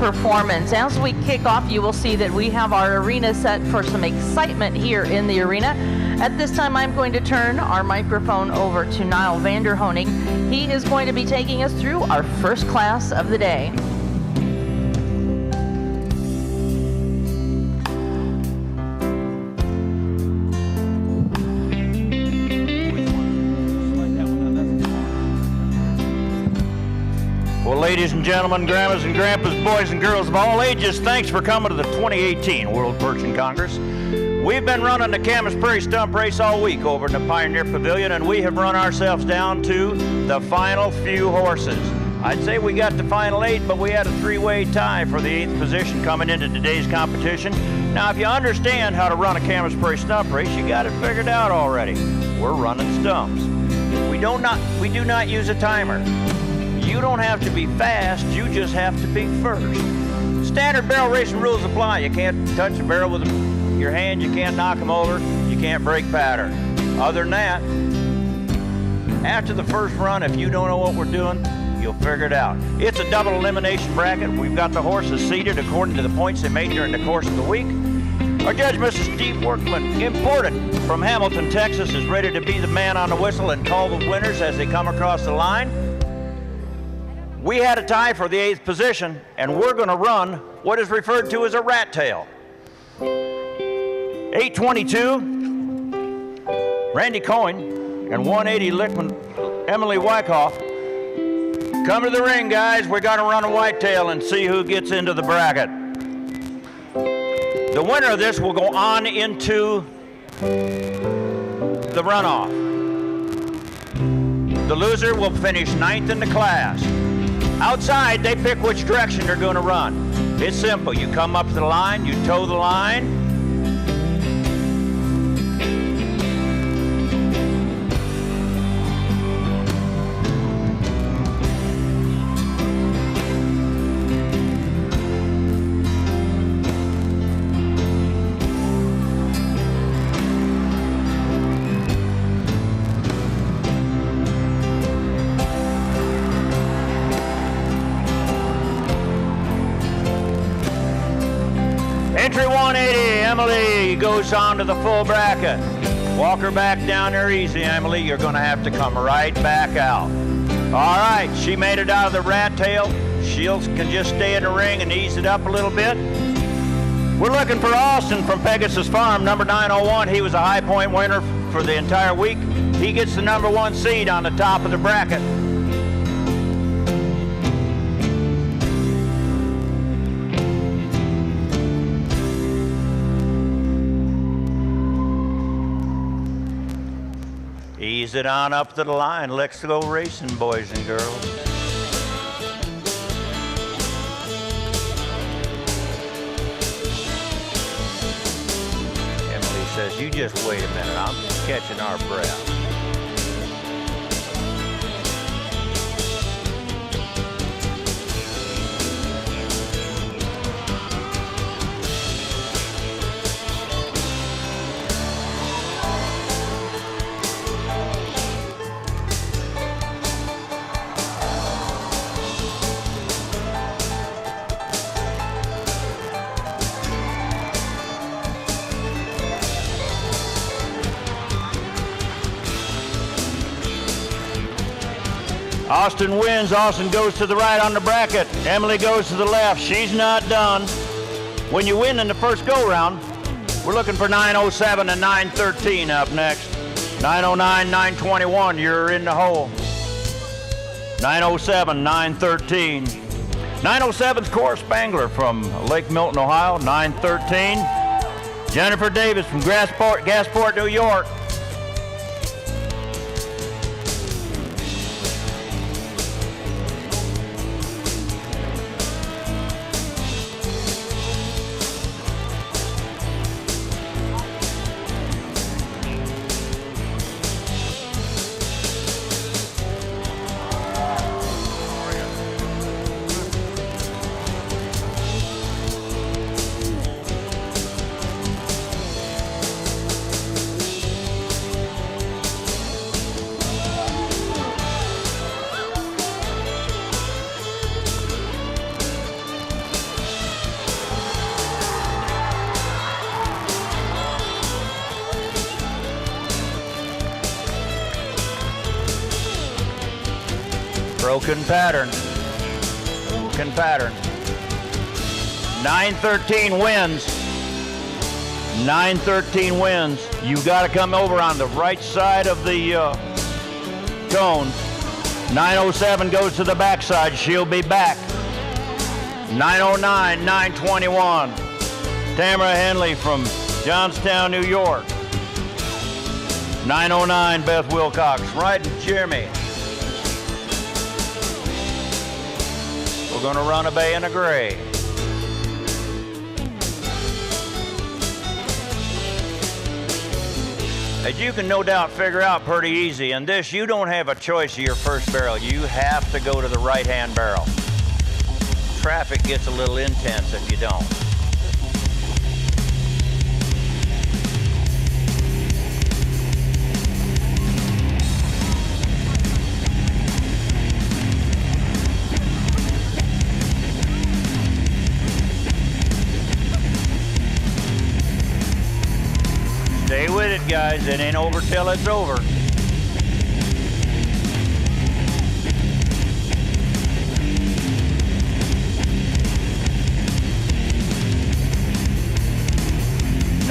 performance. As we kick off, you will see that we have our arena set for some excitement here in the arena. At this time, I'm going to turn our microphone over to Niall Vanderhoning. He is going to be taking us through our first class of the day. Well, ladies and gentlemen, grandmas and grandpas, boys and girls of all ages, thanks for coming to the 2018 World Perching Congress. We've been running the Camas Prairie Stump Race all week over in the Pioneer Pavilion, and we have run ourselves down to the final few horses. I'd say we got the final 8, but we had a 3-way tie for the 8th position coming into today's competition. Now, if you understand how to run a Camas Prairie Stump Race, you got it figured out already. We're running stumps. We do not use a timer. You don't have to be fast, you just have to be first. Standard barrel racing rules apply. You can't touch a barrel with your hand, you can't knock them over, you can't break pattern. Other than that, after the first run, if you don't know what we're doing, you'll figure it out. It's a double elimination bracket. We've got the horses seated according to the points they made during the course of the week. Our judge, Mr. Steve Workman, imported from Hamilton, Texas, is ready to be the man on the whistle and call the winners as they come across the line. We had a tie for the 8th position, and we're going to run what is referred to as a rat tail. 822, Randy Cohen, and 180 Lickman, Emily Wyckoff. Come to the ring, guys. We're going to run a whitetail and see who gets into the bracket. The winner of this will go on into the runoff. The loser will finish 9th in the class. Outside, they pick which direction they're going to run. It's simple. You come up to the line, you toe the line. Entry 180, Emily goes on to the full bracket. Walk her back down there easy, Emily. You're going to have to come right back out. All right, she made it out of the rat tail. She can just stay in the ring and ease it up a little bit. We're looking for Austin from Pegasus Farm, number 901. He was a high point winner for the entire week. He gets the number 1 seed on the top of the bracket. Ease it on up to the line. Let's go racing, boys and girls. Emily says, you just wait a minute. I'm catching our breath. Austin wins. Austin goes to the right on the bracket. Emily goes to the left. She's not done. When you win in the first go-round, we're looking for 907 and 913 up next. 909, 921, you're in the hole. 907, 913. 907's Cora Spangler from Lake Milton, Ohio. 913. Jennifer Davis from Gasport, New York. Broken pattern. Broken pattern. 913 wins. 913 wins. You got to come over on the right side of the cone. 907 goes to the backside. She'll be back. 909, 921. Tamara Henley from Johnstown, New York. 909, Beth Wilcox. Riding Jeremy. We're going to run a bay and a gray. As you can no doubt figure out pretty easy, in this you don't have a choice of your first barrel. You have to go to the right-hand barrel. Traffic gets a little intense if you don't. Stay with it, guys. It ain't over till it's over.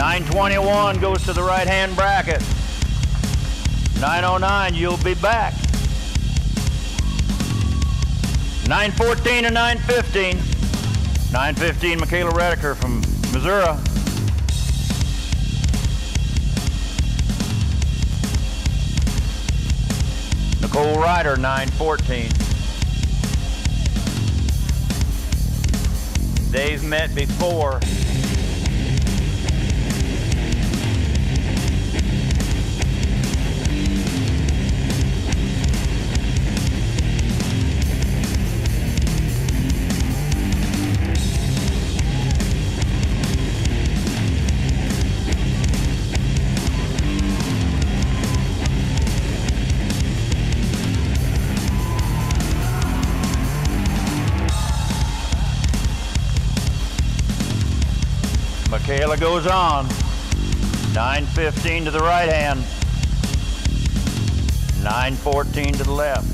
$921 goes to the right-hand bracket. 909, you'll be back. 914 and 915. 915, Michaela Redeker from Missouri. Nicole Ryder, 914. They've met before. Michaela goes on. 915 to the right hand. 914 to the left.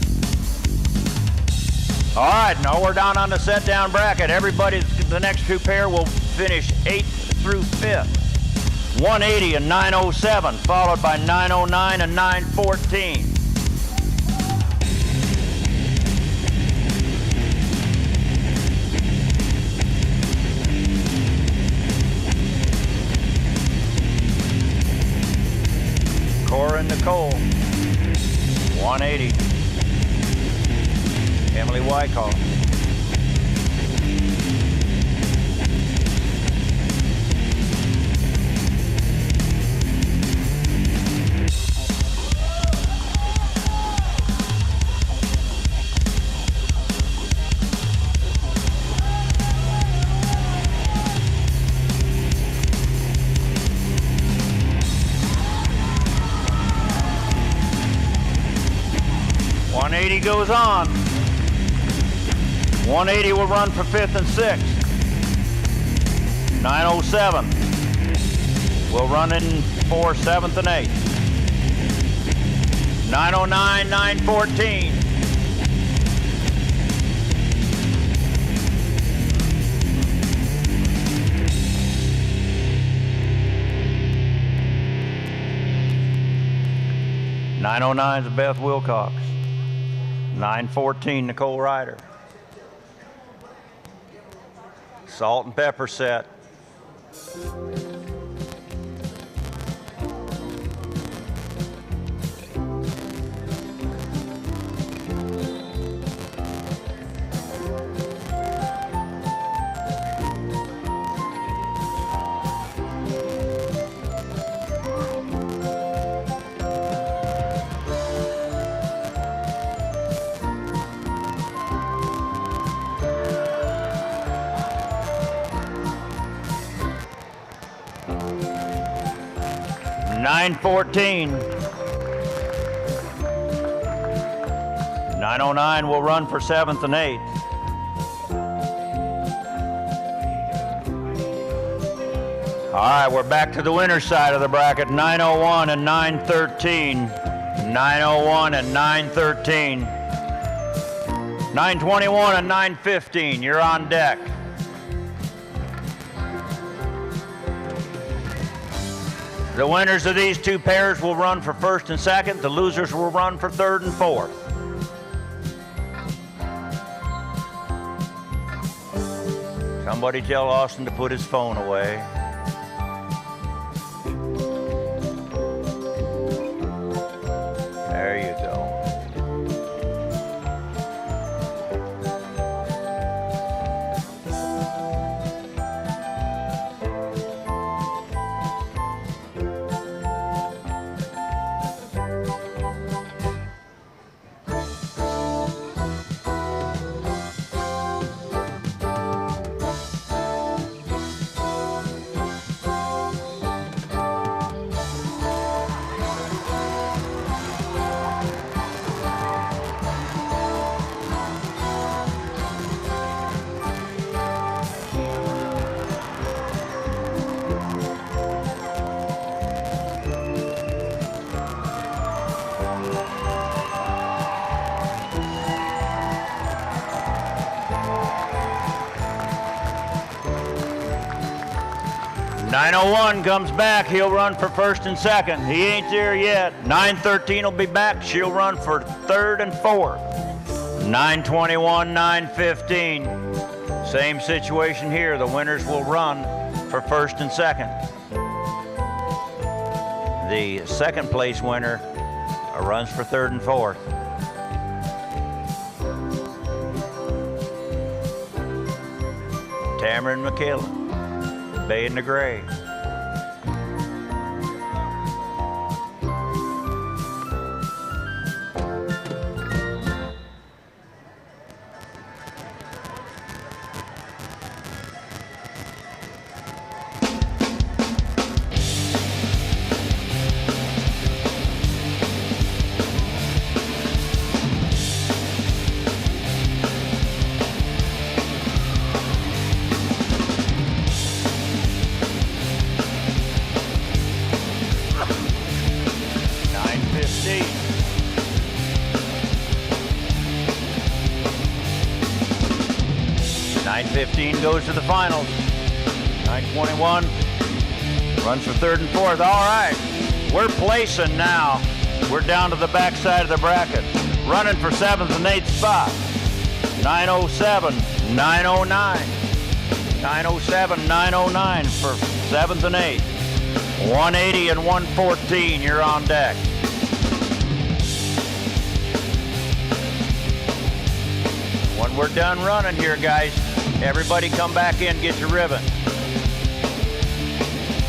All right, now we're down on the set down bracket. Everybody, the next two pair will finish 8th through 5th. 180 and 907, followed by 909 and 914. Cora and Nicole, 180. Emily Wyckoff. $180 goes on. 180 will run for 5th and 6th. 907 will run in for 7th and 8th. 909, 914. $909's Beth Wilcox. 914, Nicole Ryder. Salt and pepper set. $914. 909 will run for 7th and 8th. All right, we're back to the winner's side of the bracket. 901 and 913. 901 and 913. 921 and 915, you're on deck. The winners of these two pairs will run for first and second. The losers will run for third and fourth. Somebody tell Austin to put his phone away. There you go. .901 comes back. He'll run for first and second. He ain't there yet. 913 will be back. She'll run for third and fourth. 921, 915. Same situation here. The winners will run for first and second. The second place winner runs for third and fourth. Tamara and Michaela. Bay in the gray. .915 goes to the finals. 921 runs for third and fourth. All right, we're placing now. We're down to the backside of the bracket. Running for seventh and eighth spot. 907, 909. 907, 909 for seventh and eighth. 180 and 114, you're on deck. When we're done running here, guys, everybody come back in, get your ribbon.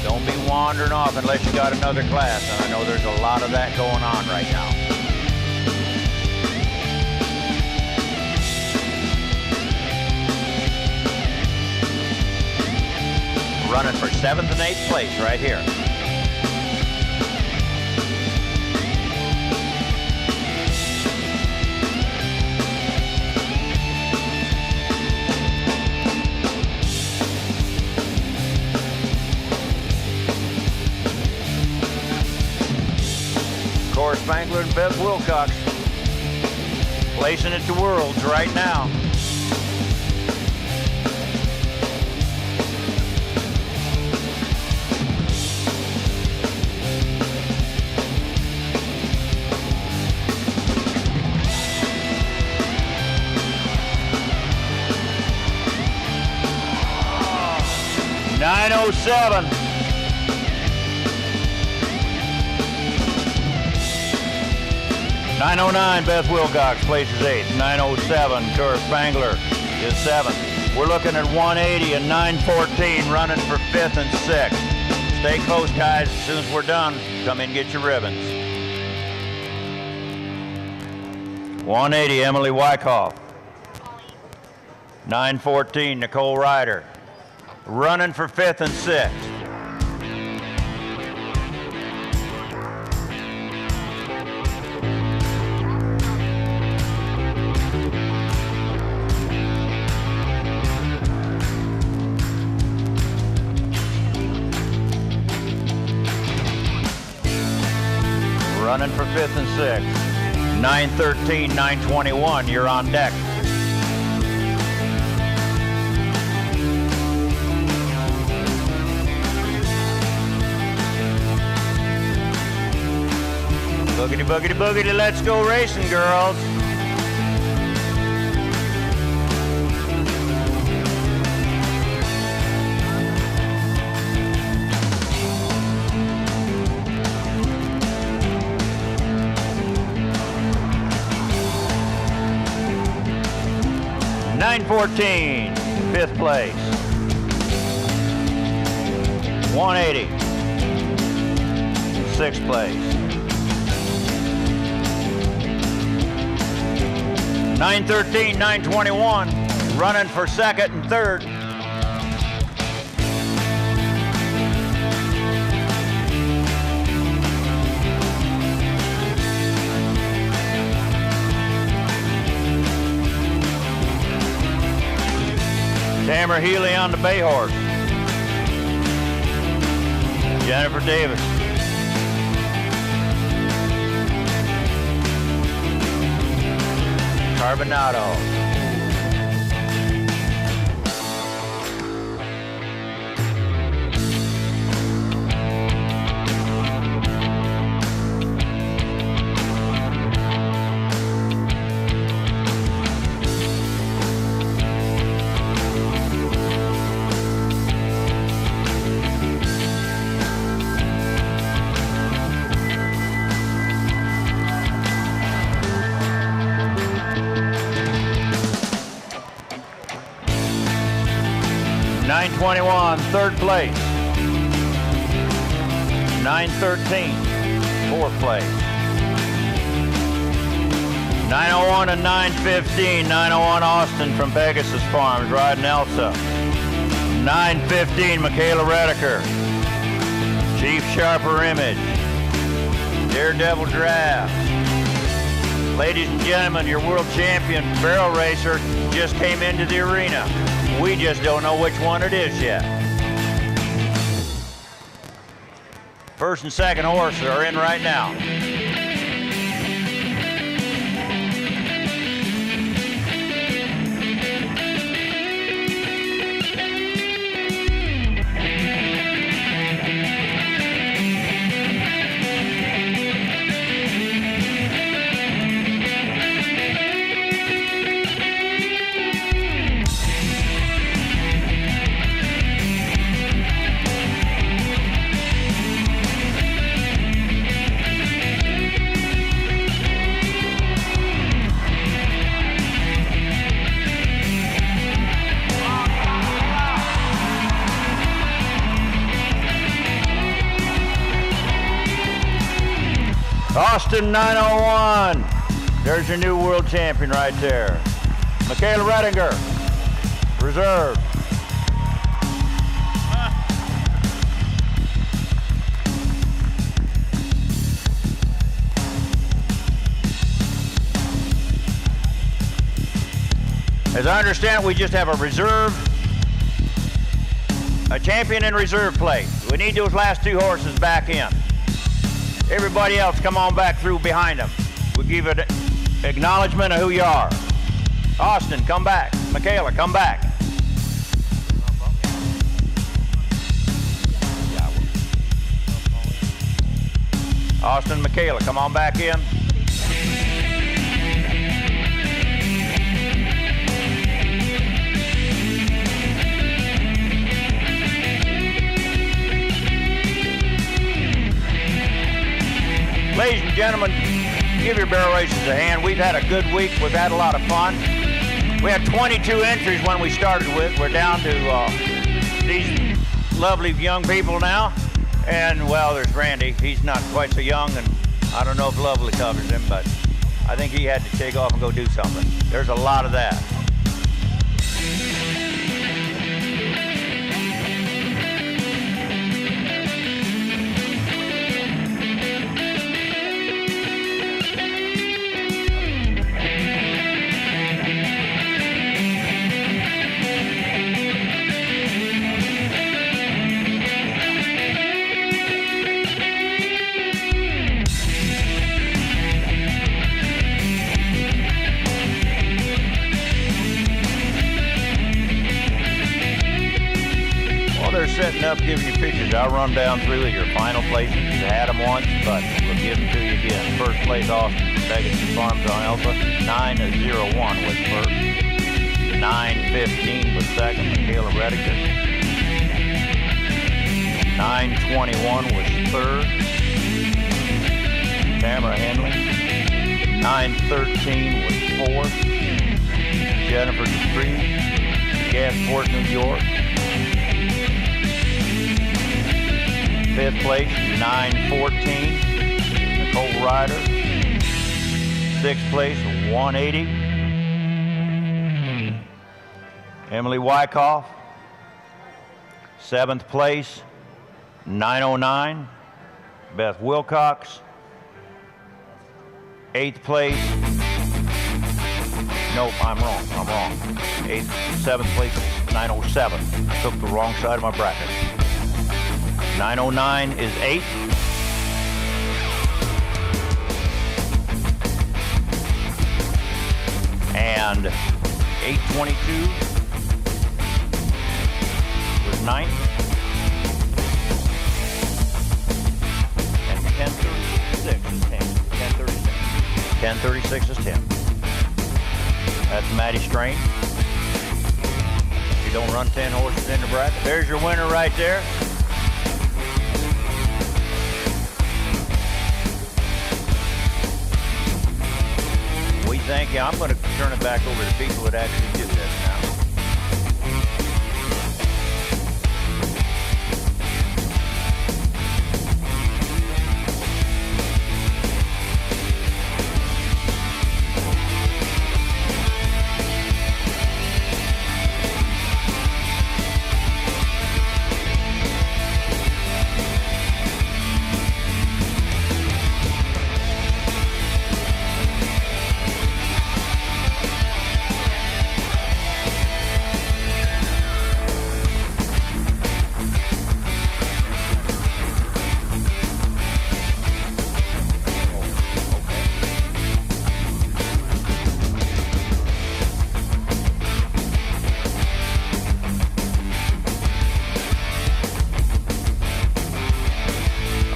Don't be wandering off unless you got another class, and I know there's a lot of that going on right now. Running for seventh and eighth place right here. Spangler and Bev Wilcox placing it to Worlds right now. Oh, 907. 909, Beth Wilcox places eighth. 907, Cora Spangler is seventh. We're looking at 180 and 914 running for fifth and sixth. Stay close, guys. As soon as we're done, come in and get your ribbons. 180, Emily Wyckoff. 914, Nicole Ryder. Running for fifth and sixth. Running for fifth and sixth. 913, 921, you're on deck. Boogity, boogity, boogity, let's go racing, girls. $9.14, 5th place. 180, 6th place. 9.13, 9.21, running for 2nd and 3rd. Tamara Healy on the bay horse. Jennifer Davis. Carbonado. $9.21, 3rd place. 9.13, 4th place. 9.01 and 9.15, 9.01 Austin from Pegasus Farms, riding Elsa. 9.15, Michaela Redeker. Chief Sharper Image. Daredevil Draft. Ladies and gentlemen, your world champion barrel racer just came into the arena. We just don't know which one it is yet. 1st and 2nd horse are in right now. Austin 901. There's your new world champion right there. Michaela Redinger, reserve. As I understand, we just have a reserve, a champion in reserve place. We need those last 2 horses back in. Everybody else, come on back through behind them. We'll give an acknowledgement of who you are. Austin, come back. Michaela, come back. Austin, Michaela, come on back in. Ladies and gentlemen, give your barrel races a hand. We've had a good week. We've had a lot of fun. We had 22 entries when we started with. We're down to these lovely young people now. And, well, there's Randy. He's not quite so young, and I don't know if Lovely covers him, but I think he had to take off and go do something. There's a lot of that. they're setting up, giving you pictures, I'll run down through your final places. You had them once, but we'll give them to you again. First place, Austin from Pegasus Farms on Alpha. 901 was first. 915 was second, Michaela Rediger. 921 was third, Tamara Henley. 913 was fourth, Jennifer Dupree, Gasport, New York. Fifth place, 914, Nicole Ryder. Sixth place, 180, Emily Wyckoff. Seventh place, 909, Beth Wilcox. Eighth place, nope, I'm wrong. Seventh place, 907. Took the wrong side of my bracket. 909 is eighth. And 822 was ninth. And 1036 is 10. 1036 is 10. That's Maddie Strain. You don't run 10 horses in the bracket. There's your winner right there. We thank you. I'm going to turn it back over to people that actually do this now.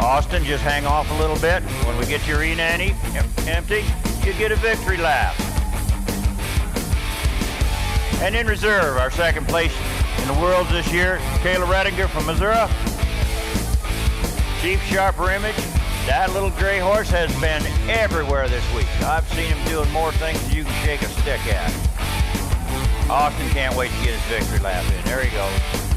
Austin, just hang off a little bit. When we get your arena empty, you get a victory lap. And in reserve, our second place in the world this year, Kayla Redinger from Missouri. Chief Sharper Image. That little gray horse has been everywhere this week. I've seen him doing more things than you can shake a stick at. Austin can't wait to get his victory lap in. There he goes.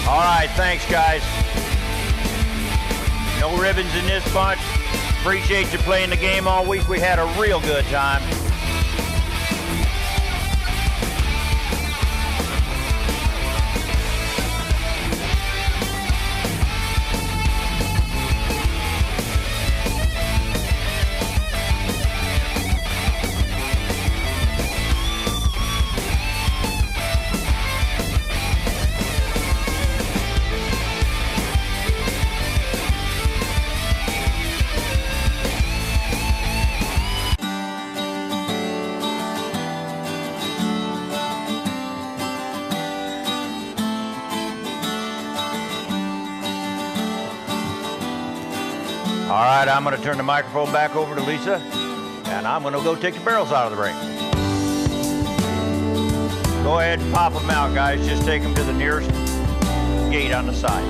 All right, thanks, guys. No ribbons in this bunch. Appreciate you playing the game all week. We had a real good time. All right, I'm going to turn the microphone back over to Lisa, and I'm going to go take the barrels out of the ring. Go ahead and pop them out, guys. Just take them to the nearest gate on the sides.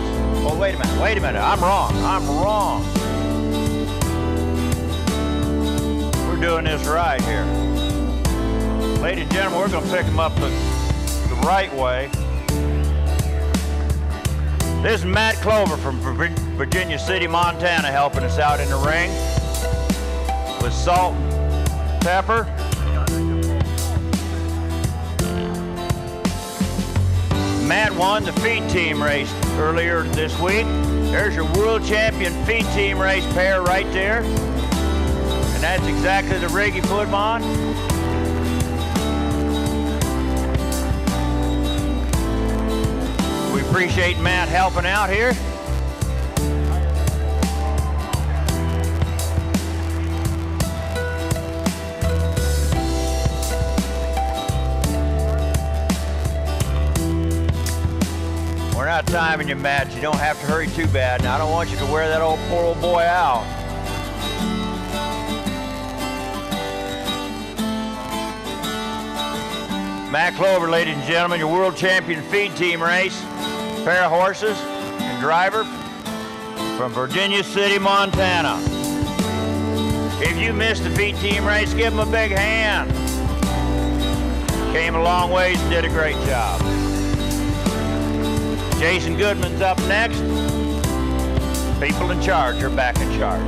Oh, wait a minute. I'm wrong. We're doing this right here. Ladies and gentlemen, we're going to pick them up the right way. This is Matt Clover from Virginia City, Montana, helping us out in the ring with salt and pepper. Matt won the feed team race earlier this week. There's your world champion feed team race pair right there. And that's exactly the rig he put him on. We appreciate Matt helping out here. We're not timing you, Matt. You don't have to hurry too bad. Now, I don't want you to wear that poor old boy out. Matt Clover, ladies and gentlemen, your world champion feed team race. Pair of horses and driver from Virginia City, Montana. If you missed the feed team race, give him a big hand. Came a long ways and did a great job. Jason Goodman's up next. People in charge are back in charge.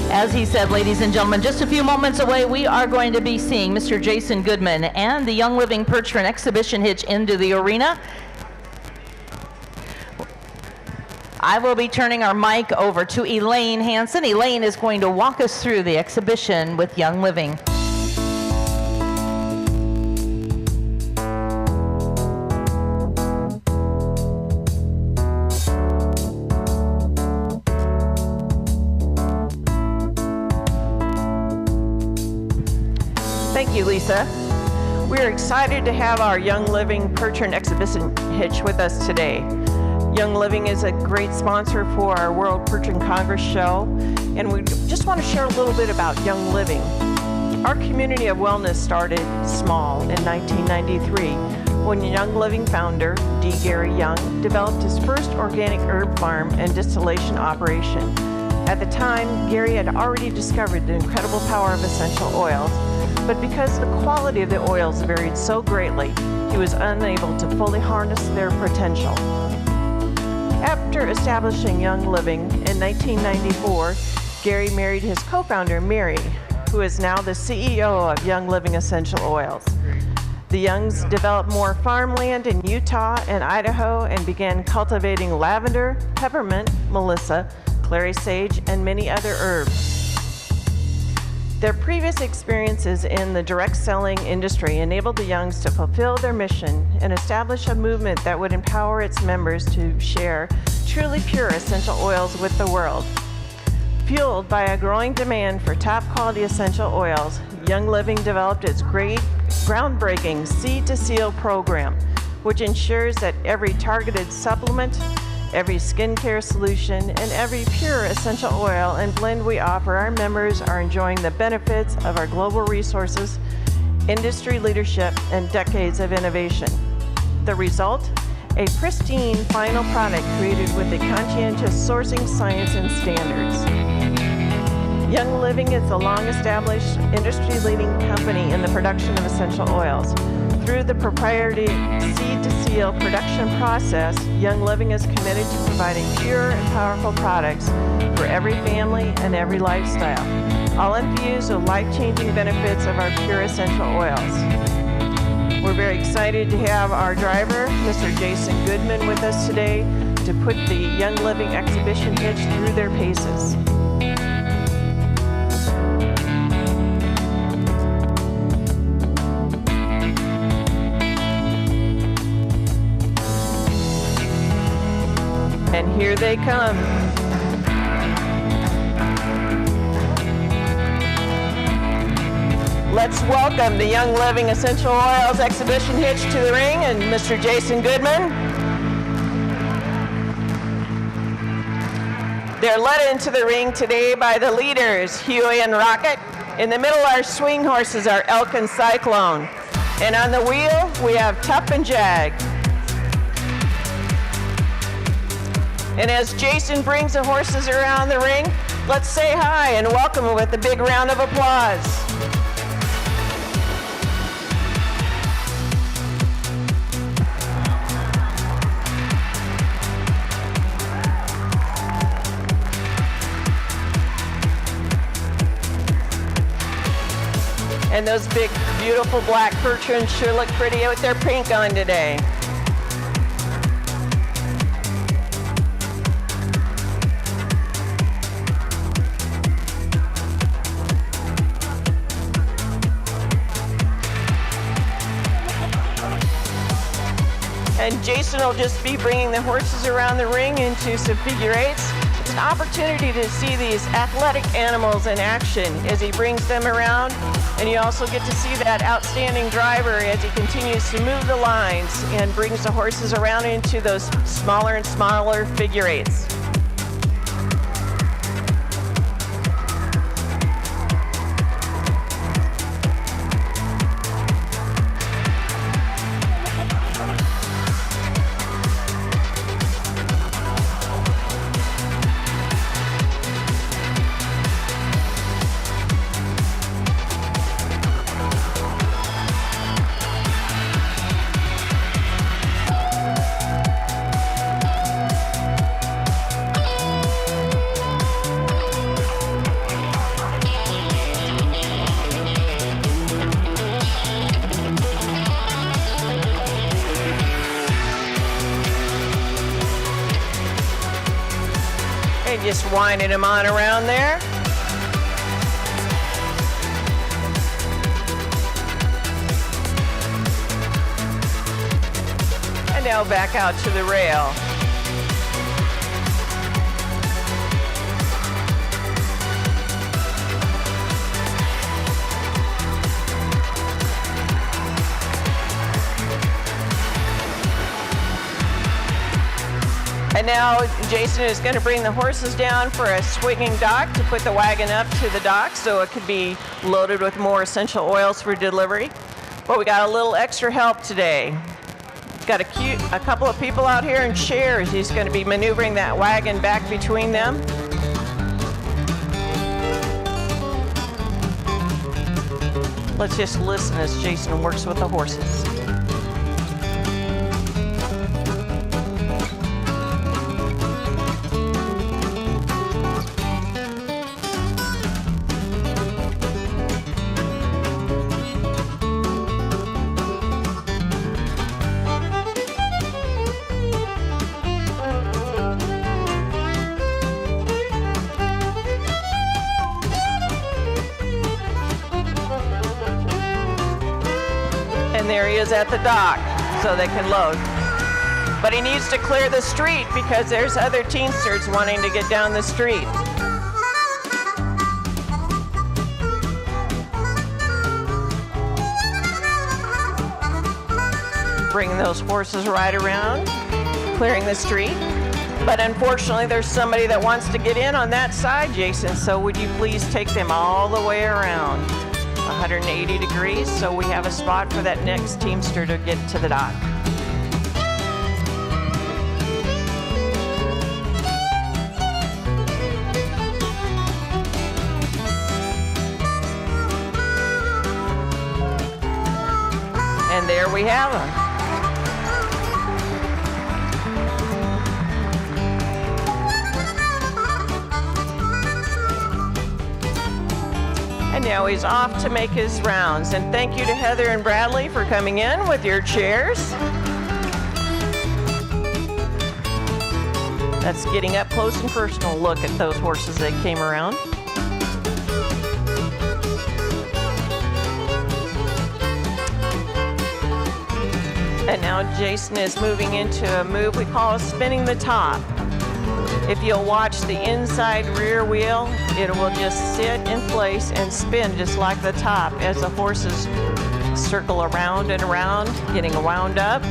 As he said, ladies and gentlemen, just a few moments away, we are going to be seeing Mr. Jason Goodman and the Young Living Percheron exhibition hitch into the arena. I will be turning our mic over to Elaine Hansen. Elaine is going to walk us through the exhibition with Young Living. Thank you, Lisa. We're excited to have our Young Living Percheron exhibition hitch with us today. Young Living is a great sponsor for our World Percheron Congress show, and we just want to share a little bit about Young Living. Our community of wellness started small in 1993 when Young Living founder D. Gary Young developed his first organic herb farm and distillation operation. At the time, Gary had already discovered the incredible power of essential oils, but because the quality of the oils varied so greatly, he was unable to fully harness their potential. After establishing Young Living in 1994, Gary married his co-founder, Mary, who is now the CEO of Young Living Essential Oils. The Youngs developed more farmland in Utah and Idaho and began cultivating lavender, peppermint, melissa, clary sage, and many other herbs. Their previous experiences in the direct selling industry enabled the Youngs to fulfill their mission and establish a movement that would empower its members to share truly pure essential oils with the world. Fueled by a growing demand for top quality essential oils, Young Living developed its groundbreaking Seed to Seal program, which ensures that every targeted supplement, every skincare solution, and every pure essential oil and blend we offer our members are enjoying the benefits of our global resources, industry leadership, and decades of innovation. The result? A pristine final product created with a conscientious sourcing science and standards. Young Living is a long-established, industry-leading company in the production of essential oils. Through the proprietary seed-to-seal production process, Young Living is committed to providing pure and powerful products for every family and every lifestyle, all infused with life-changing benefits of our pure essential oils. We're very excited to have our driver, Mr. Jason Goodman, with us today to put the Young Living exhibition hitch through their paces. And here they come. Let's welcome the Young Living Essential Oils exhibition hitch to the ring and Mr. Jason Goodman. They're led into the ring today by the leaders, Huey and Rocket. In the middle, our swing horses are Elk and Cyclone. And on the wheel, we have Tuff and Jag. And as Jason brings the horses around the ring, let's say hi and welcome him with a big round of applause. And those big, beautiful black Percherons sure look pretty with their pink on today. And Jason will just be bringing the horses around the ring into some figure eights. It's an opportunity to see these athletic animals in action as he brings them around. And you also get to see that outstanding driver as he continues to move the lines and brings the horses around into those smaller and smaller figure eights. Just winding him on around there. And now back out to the rail. And now Jason is going to bring the horses down for a swinging dock to put the wagon up to the dock so it could be loaded with more essential oils for delivery. But we got a little extra help today. Got a couple of people out here in chairs. He's going to be maneuvering that wagon back between them. Let's just listen as Jason works with the horses. And there he is at the dock so they can load. But he needs to clear the street because there's other Teamsters wanting to get down the street. Bringing those horses right around, clearing the street. But unfortunately, there's somebody that wants to get in on that side, Jason, so would you please take them all the way around? 180 degrees, so we have a spot for that next Teamster to get to the dock. And there we have them. And now he's off to make his rounds. And thank you to Heather and Bradley for coming in with your chairs. That's getting up close and personal look at those horses that came around. And now Jason is moving into a move we call spinning the top. If you'll watch the inside rear wheel, it will just sit in place and spin just like the top as the horses circle around and around, getting wound up.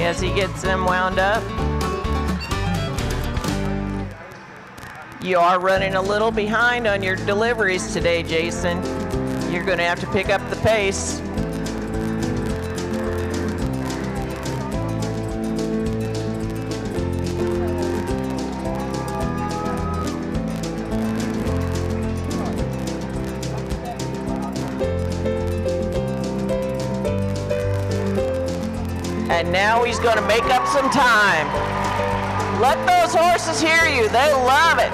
As he gets them wound up. You are running a little behind on your deliveries today, Jason. You're going to have to pick up the pace. And now he's going to make up some time. Let those horses hear you. They love it.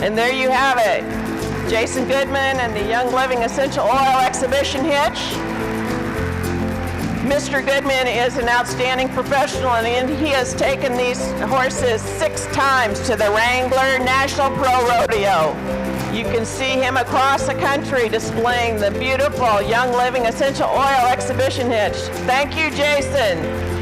And there you have it. Jason Goodman and the Young Living Essential Oil Exhibition Hitch. Mr. Goodman is an outstanding professional, and he has taken these horses 6 times to the Wrangler National Pro Rodeo. You can see him across the country displaying the beautiful Young Living Essential Oil Exhibition Hitch. Thank you, Jason.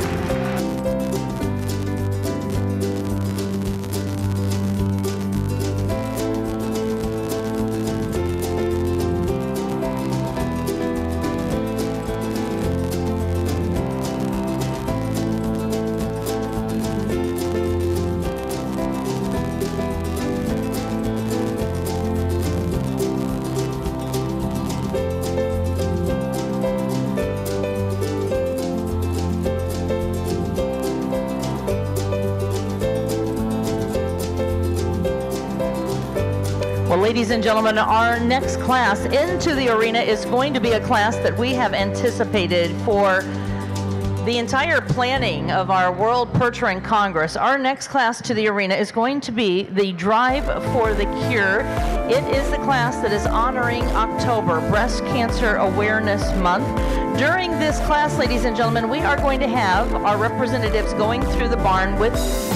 Well, ladies and gentlemen, our next class into the arena is going to be a class that we have anticipated for the entire planning of our World Percheron Congress. Our next class to the arena is going to be the Drive for the Cure. It is the class that is honoring October, Breast Cancer Awareness Month. During this class, ladies and gentlemen, we are going to have our representatives going through the barn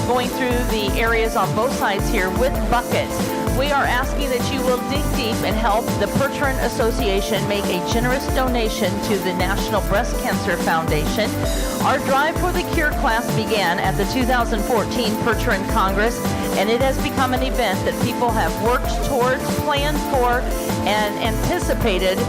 going through the areas on both sides here with buckets. We are asking that you will dig deep and help the Percheron Association make a generous donation to the National Breast Cancer Foundation. Our Drive for the Cure class began at the 2014 Percheron Congress, and it has become an event that people have worked towards, planned for, and anticipated.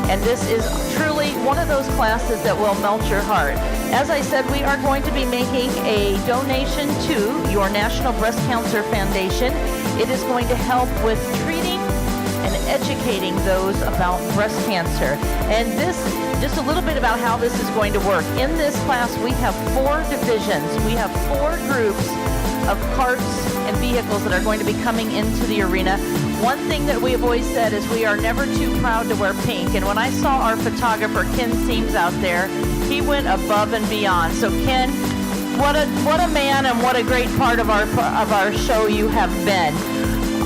And this is truly one of those classes that will melt your heart. As I said, we are going to be making a donation to your National Breast Cancer Foundation. It is going to help with treating and educating those about breast cancer. And this, just a little bit about how this is going to work. In this class, we have 4 divisions. We have 4 groups of carts and vehicles that are going to be coming into the arena. One thing that we have always said is we are never too proud to wear pink. And when I saw our photographer, Ken Seams, out there, he went above and beyond. So Ken, what a man and what a great part of our show you have been.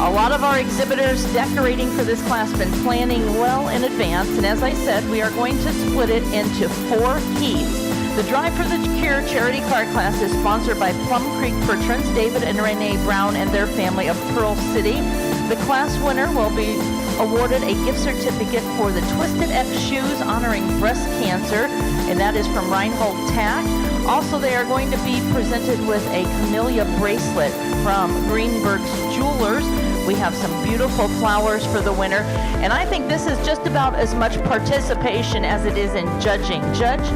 A lot of our exhibitors decorating for this class have been planning well in advance. And as I said, we are going to split it into 4 heats. The Drive for the Cure charity car class is sponsored by Plum Creek Percherons, David and Renee Brown and their family of Pearl City. The class winner will be awarded a gift certificate for the Twisted X shoes honoring breast cancer, and that is from Reinhold Tack. Also, they are going to be presented with a camellia bracelet from Greenberg's Jewelers. We have some beautiful flowers for the winner, and I think this is just about as much participation as it is in judging. Judge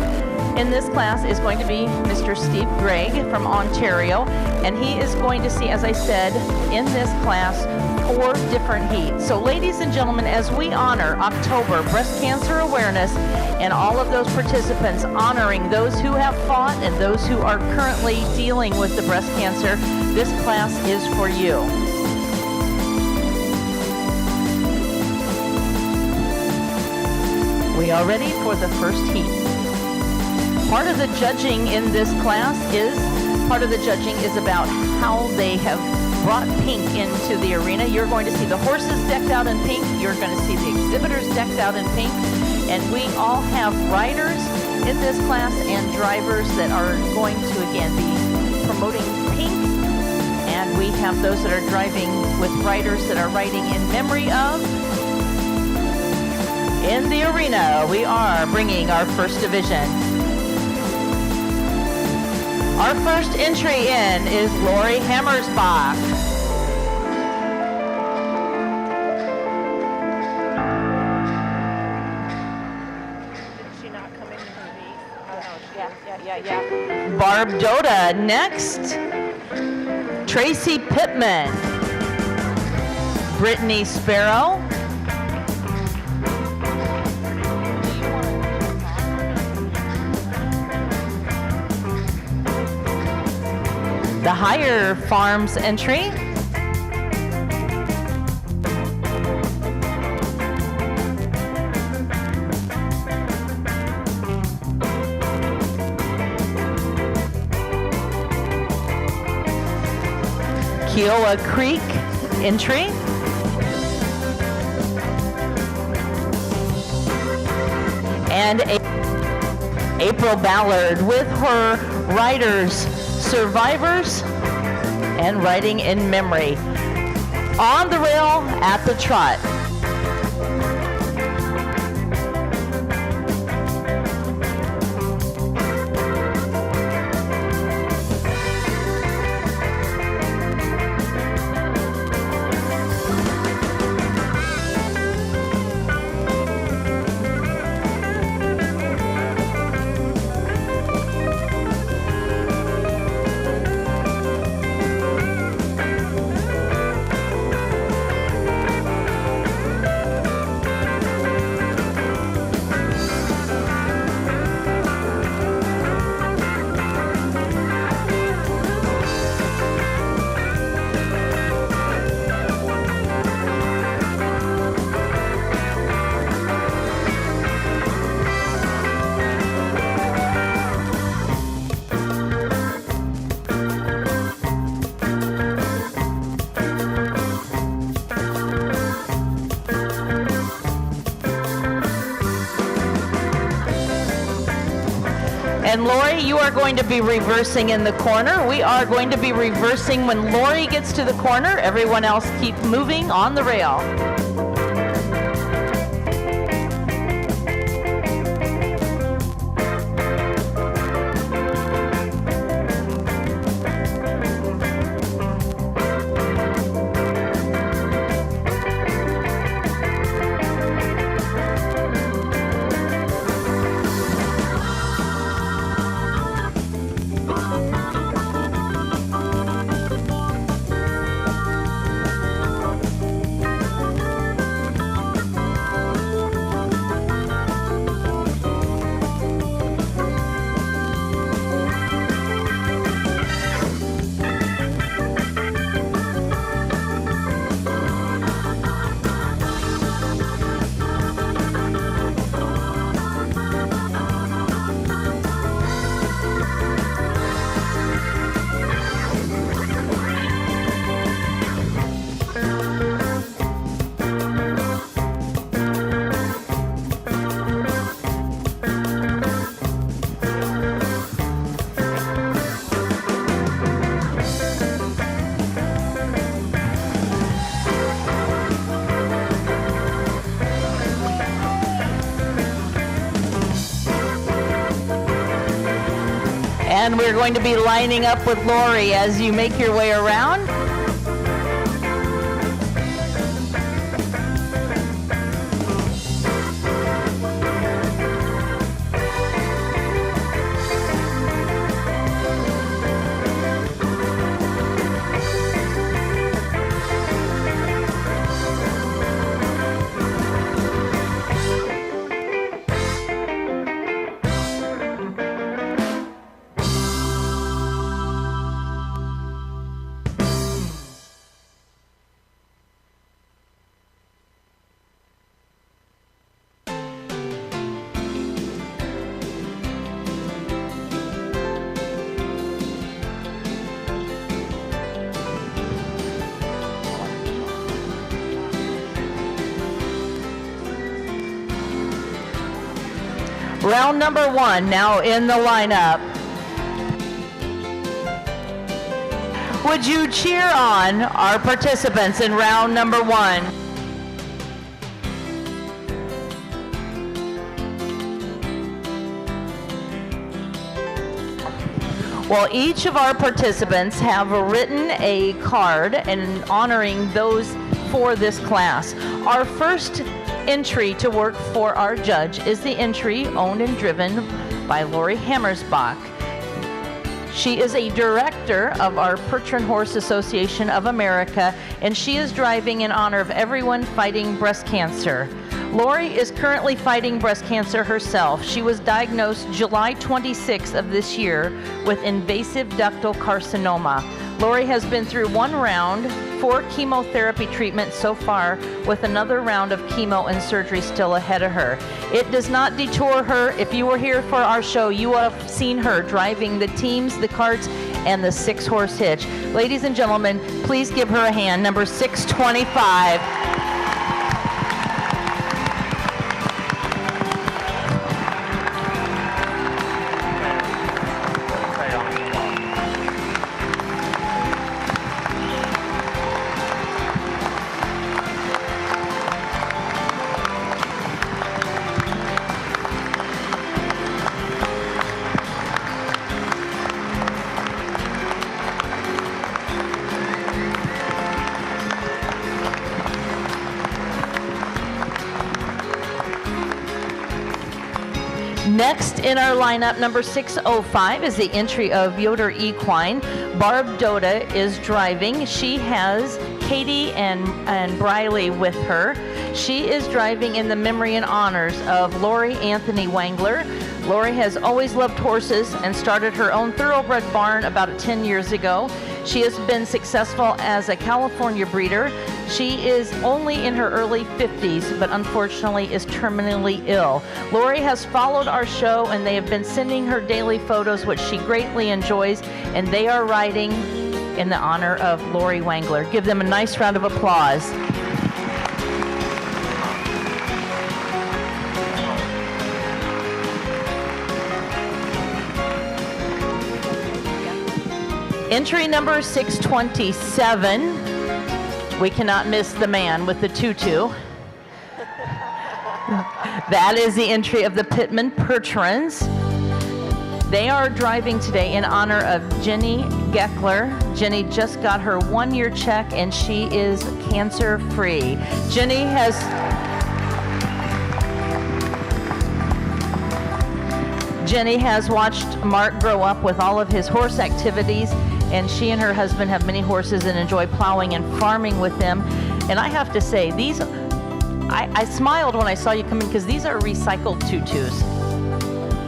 in this class is going to be Mr. Steve Gregg from Ontario, and he is going to see, as I said, in this class, 4 different heats. So ladies and gentlemen, as we honor October Breast Cancer Awareness and all of those participants honoring those who have fought and those who are currently dealing with the breast cancer, this class is for you. We are ready for the first heat. Part of the judging in this class is about how they have brought pink into the arena. You're going to see the horses decked out in pink. You're going to see the exhibitors decked out in pink. And we all have riders in this class and drivers that are going to, again, be promoting pink. And we have those that are driving with riders that are riding in memory of. In the arena, we are bringing our first division. Our first entry in is Lori Hammersbach. Did she not come in her knee? Oh, no, yeah. Barb Doda next. Tracy Pittman. Brittany Sparrow. The Higher Farms entry. Kiowa Creek entry. And April Ballard with her Riders, Survivors, and Riding in Memory. On the rail at the trot. And Lori, you are going to be reversing in the corner. We are going to be reversing when Lori gets to the corner. Everyone else keep moving on the rail. And we're going to be lining up with Lori as you make your way around. Round number one now in the lineup. Would you cheer on our participants in round number one? Well, each of our participants have written a card and honoring those for this class. Our first entry to work for our judge is the entry owned and driven by Lori Hammersbach. She is a director of our Percheron Horse Association of America, and she is driving in honor of everyone fighting breast cancer. Lori is currently fighting breast cancer herself. She was diagnosed July 26th of this year with invasive ductal carcinoma. Lori has been through 1 round, 4 chemotherapy treatments so far, with another round of chemo and surgery still ahead of her. It does not detour her. If you were here for our show, you would have seen her driving the teams, the carts, and the 6-horse hitch. Ladies and gentlemen, please give her a hand, number 625. Next in our lineup, number 605, is the entry of Yoder Equine. Barb Doda is driving. She has Katie and Briley with her. She is driving in the memory and honors of Lori Anthony Wangler. Lori has always loved horses and started her own thoroughbred barn about 10 years ago. She has been successful as a California breeder. She is only in her early 50s, but unfortunately is terminally ill. Lori has followed our show, and they have been sending her daily photos, which she greatly enjoys, and they are riding in the honor of Lori Wangler. Give them a nice round of applause. Entry number 627. We cannot miss the man with the tutu. That is the entry of the Pittman Percherons. They are driving today in honor of Jenny Geckler. Jenny just got her 1-year check and she is cancer-free. Jenny has watched Mark grow up with all of his horse activities, and she and her husband have many horses and enjoy plowing and farming with them. And I have to say, I smiled when I saw you come in because these are recycled tutus.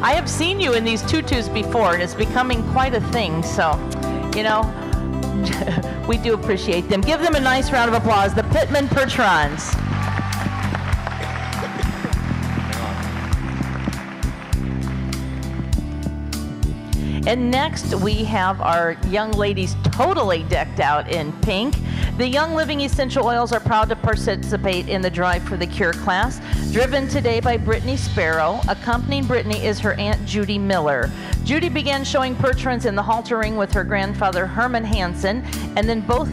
I have seen you in these tutus before, and it's becoming quite a thing, so, you know, we do appreciate them. Give them a nice round of applause, the Pittman Percherons. And next we have our young ladies totally decked out in pink. The Young Living Essential Oils are proud to participate in the Drive for the Cure class, driven today by Brittany Sparrow. Accompanying Brittany is her Aunt Judy Miller. Judy began showing Percherons in the halter ring with her grandfather Herman Hansen, and then both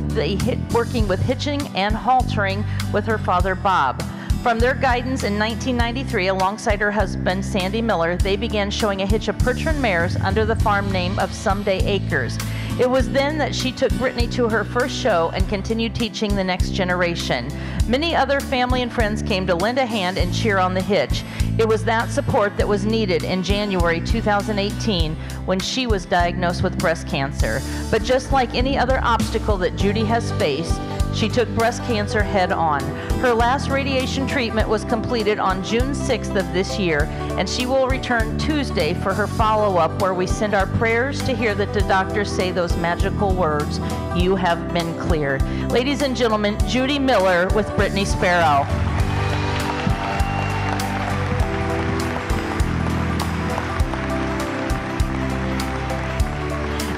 working with hitching and haltering with her father Bob. From their guidance in 1993, alongside her husband, Sandy Miller, they began showing a hitch of Percheron mares under the farm name of Someday Acres. It was then that she took Brittany to her first show and continued teaching the next generation. Many other family and friends came to lend a hand and cheer on the hitch. It was that support that was needed in January 2018 when she was diagnosed with breast cancer. But just like any other obstacle that Judy has faced, she took breast cancer head on. Her last radiation treatment was completed on June 6th of this year, and she will return Tuesday for her follow-up, where we send our prayers to hear that the doctors say those magical words, "You have been cleared." Ladies and gentlemen, Judy Miller with Brittany Sparrow.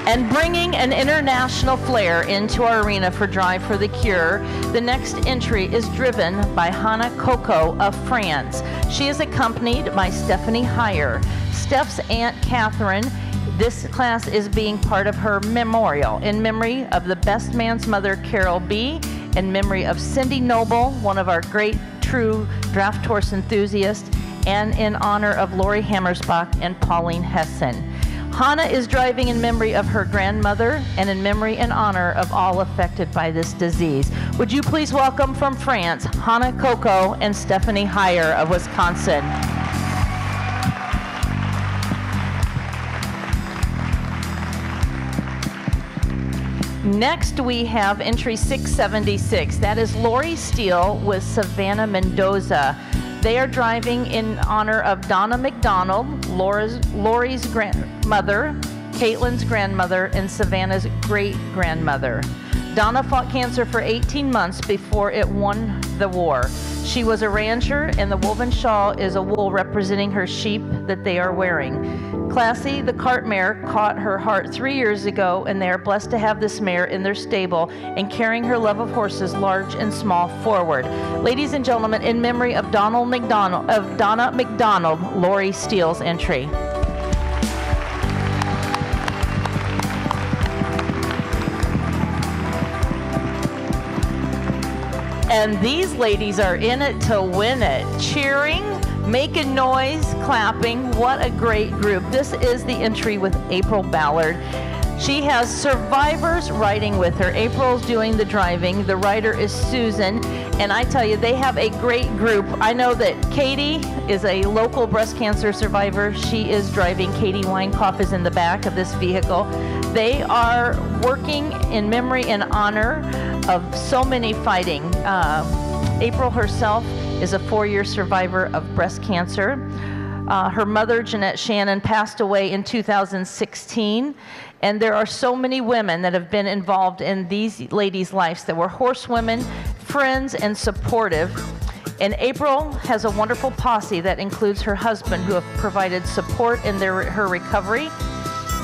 And bringing an international flair into our arena for Drive for the Cure, the next entry is driven by Hannah Coco of France. She is accompanied by Stephanie Heyer. Steph's Aunt Catherine, this class is being part of her memorial in memory of the best man's mother, Carol B., in memory of Cindy Noble, one of our great true draft horse enthusiasts, and in honor of Lori Hammersbach and Pauline Hessen. Hannah is driving in memory of her grandmother and in memory and honor of all affected by this disease. Would you please welcome from France, Hannah Coco and Stephanie Heyer of Wisconsin. Next, we have entry 676. That is Lori Steele with Savannah Mendoza. They are driving in honor of Donna McDonald, Lori's grandmother, Caitlin's grandmother, and Savannah's great-grandmother. Donna fought cancer for 18 months before it won the war. She was a rancher, and the woven shawl is a wool representing her sheep that they are wearing. Classy, the cart mare, caught her heart 3 years ago, and they are blessed to have this mare in their stable and carrying her love of horses, large and small, forward. Ladies and gentlemen, in memory of Donna McDonald, Lori Steele's entry. And these ladies are in it to win it. Cheering, making noise, clapping. What a great group. This is the entry with April Ballard. She has survivors riding with her. April's doing the driving. The rider is Susan. And I tell you, they have a great group. I know that Katie is a local breast cancer survivor. She is driving. Katie Weinkoff is in the back of this vehicle. They are working in memory and honor of so many fighting. April herself is a 4-year survivor of breast cancer. Her mother, Jeanette Shannon, passed away in 2016. And there are so many women that have been involved in these ladies' lives that were horsewomen, friends, and supportive. And April has a wonderful posse that includes her husband, who have provided support in her recovery.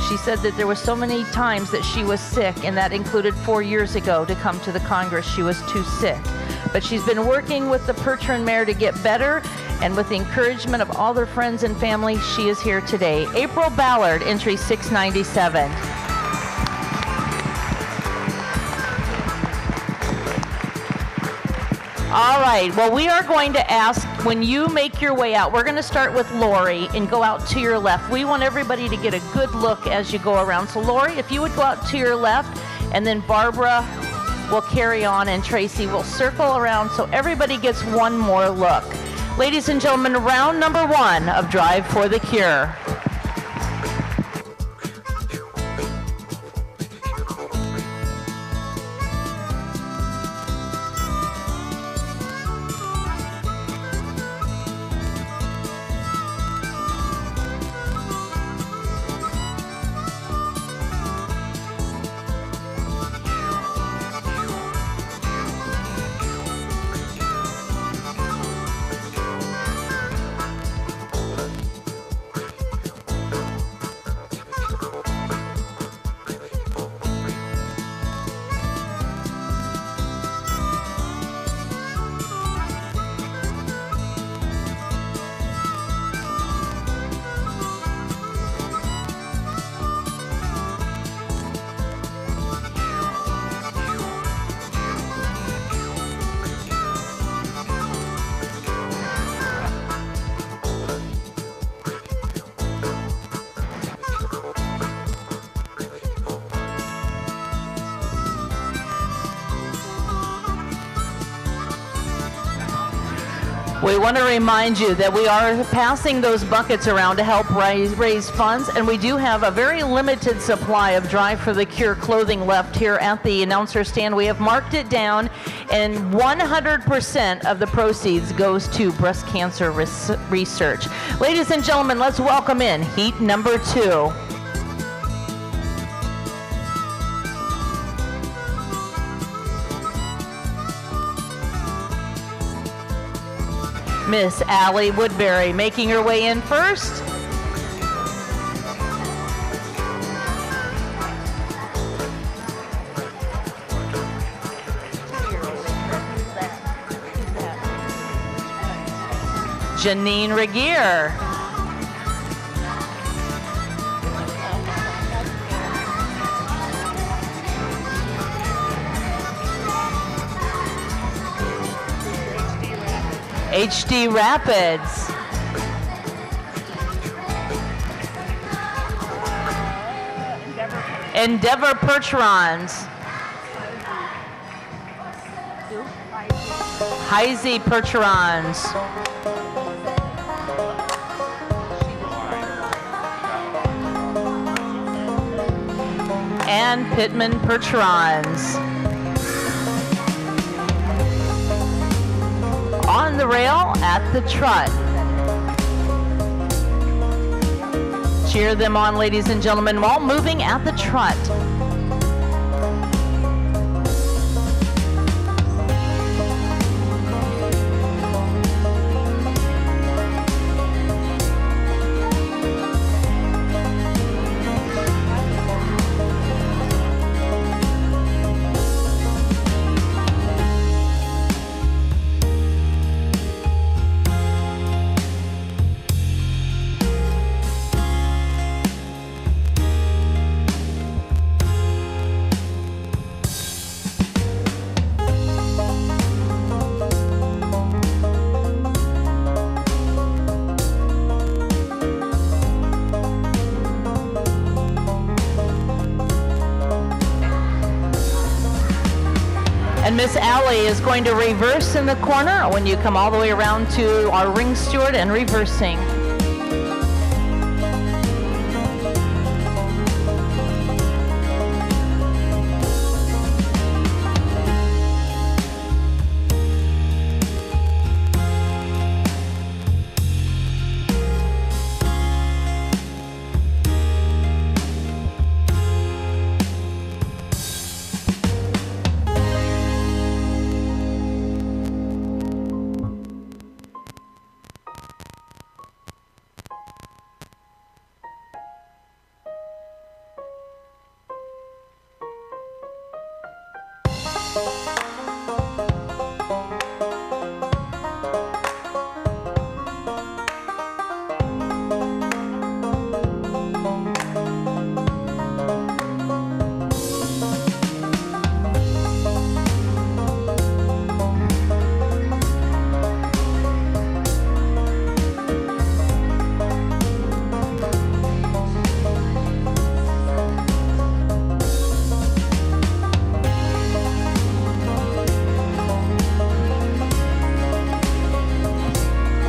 She said that there were so many times that she was sick, and that included 4 years ago to come to the Congress. She was too sick. But she's been working with the Percheron mare to get better, and with the encouragement of all their friends and family, she is here today. April Ballard, entry 697. All right, well, we are going to ask, when you make your way out, we're going to start with Lori and go out to your left. We want everybody to get a good look as you go around. So Lori, if you would go out to your left, and then Barbara will carry on, and Tracy will circle around so everybody gets one more look. Ladies and gentlemen, round number 1 of Drive for the Cure. We want to remind you that we are passing those buckets around to help raise funds, and we do have a very limited supply of Drive for the Cure clothing left here at the announcer stand. We have marked it down, and 100% of the proceeds goes to breast cancer research. Ladies and gentlemen, let's welcome in heat number 2. Miss Allie Woodbury making her way in first. Janine Regier. HD Rapids. Endeavor Percherons. Heisey Percherons. And Pittman Percherons. On the rail at the trot. Cheer them on, ladies and gentlemen, while moving at the trot. And Miss Allie is going to reverse in the corner when you come all the way around to our ring steward and reversing.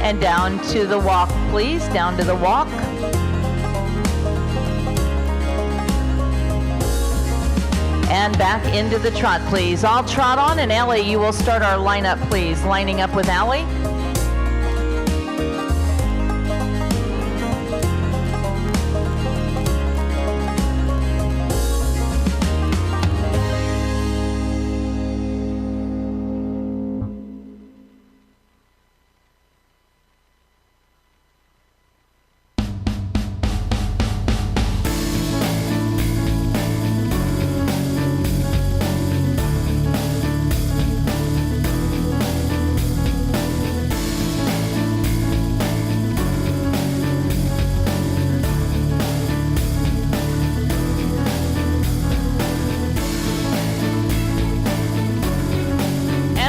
And down to the walk, please. Down to the walk. And back into the trot, please. I'll trot on, and Allie, you will start our lineup, please. Lining up with Allie.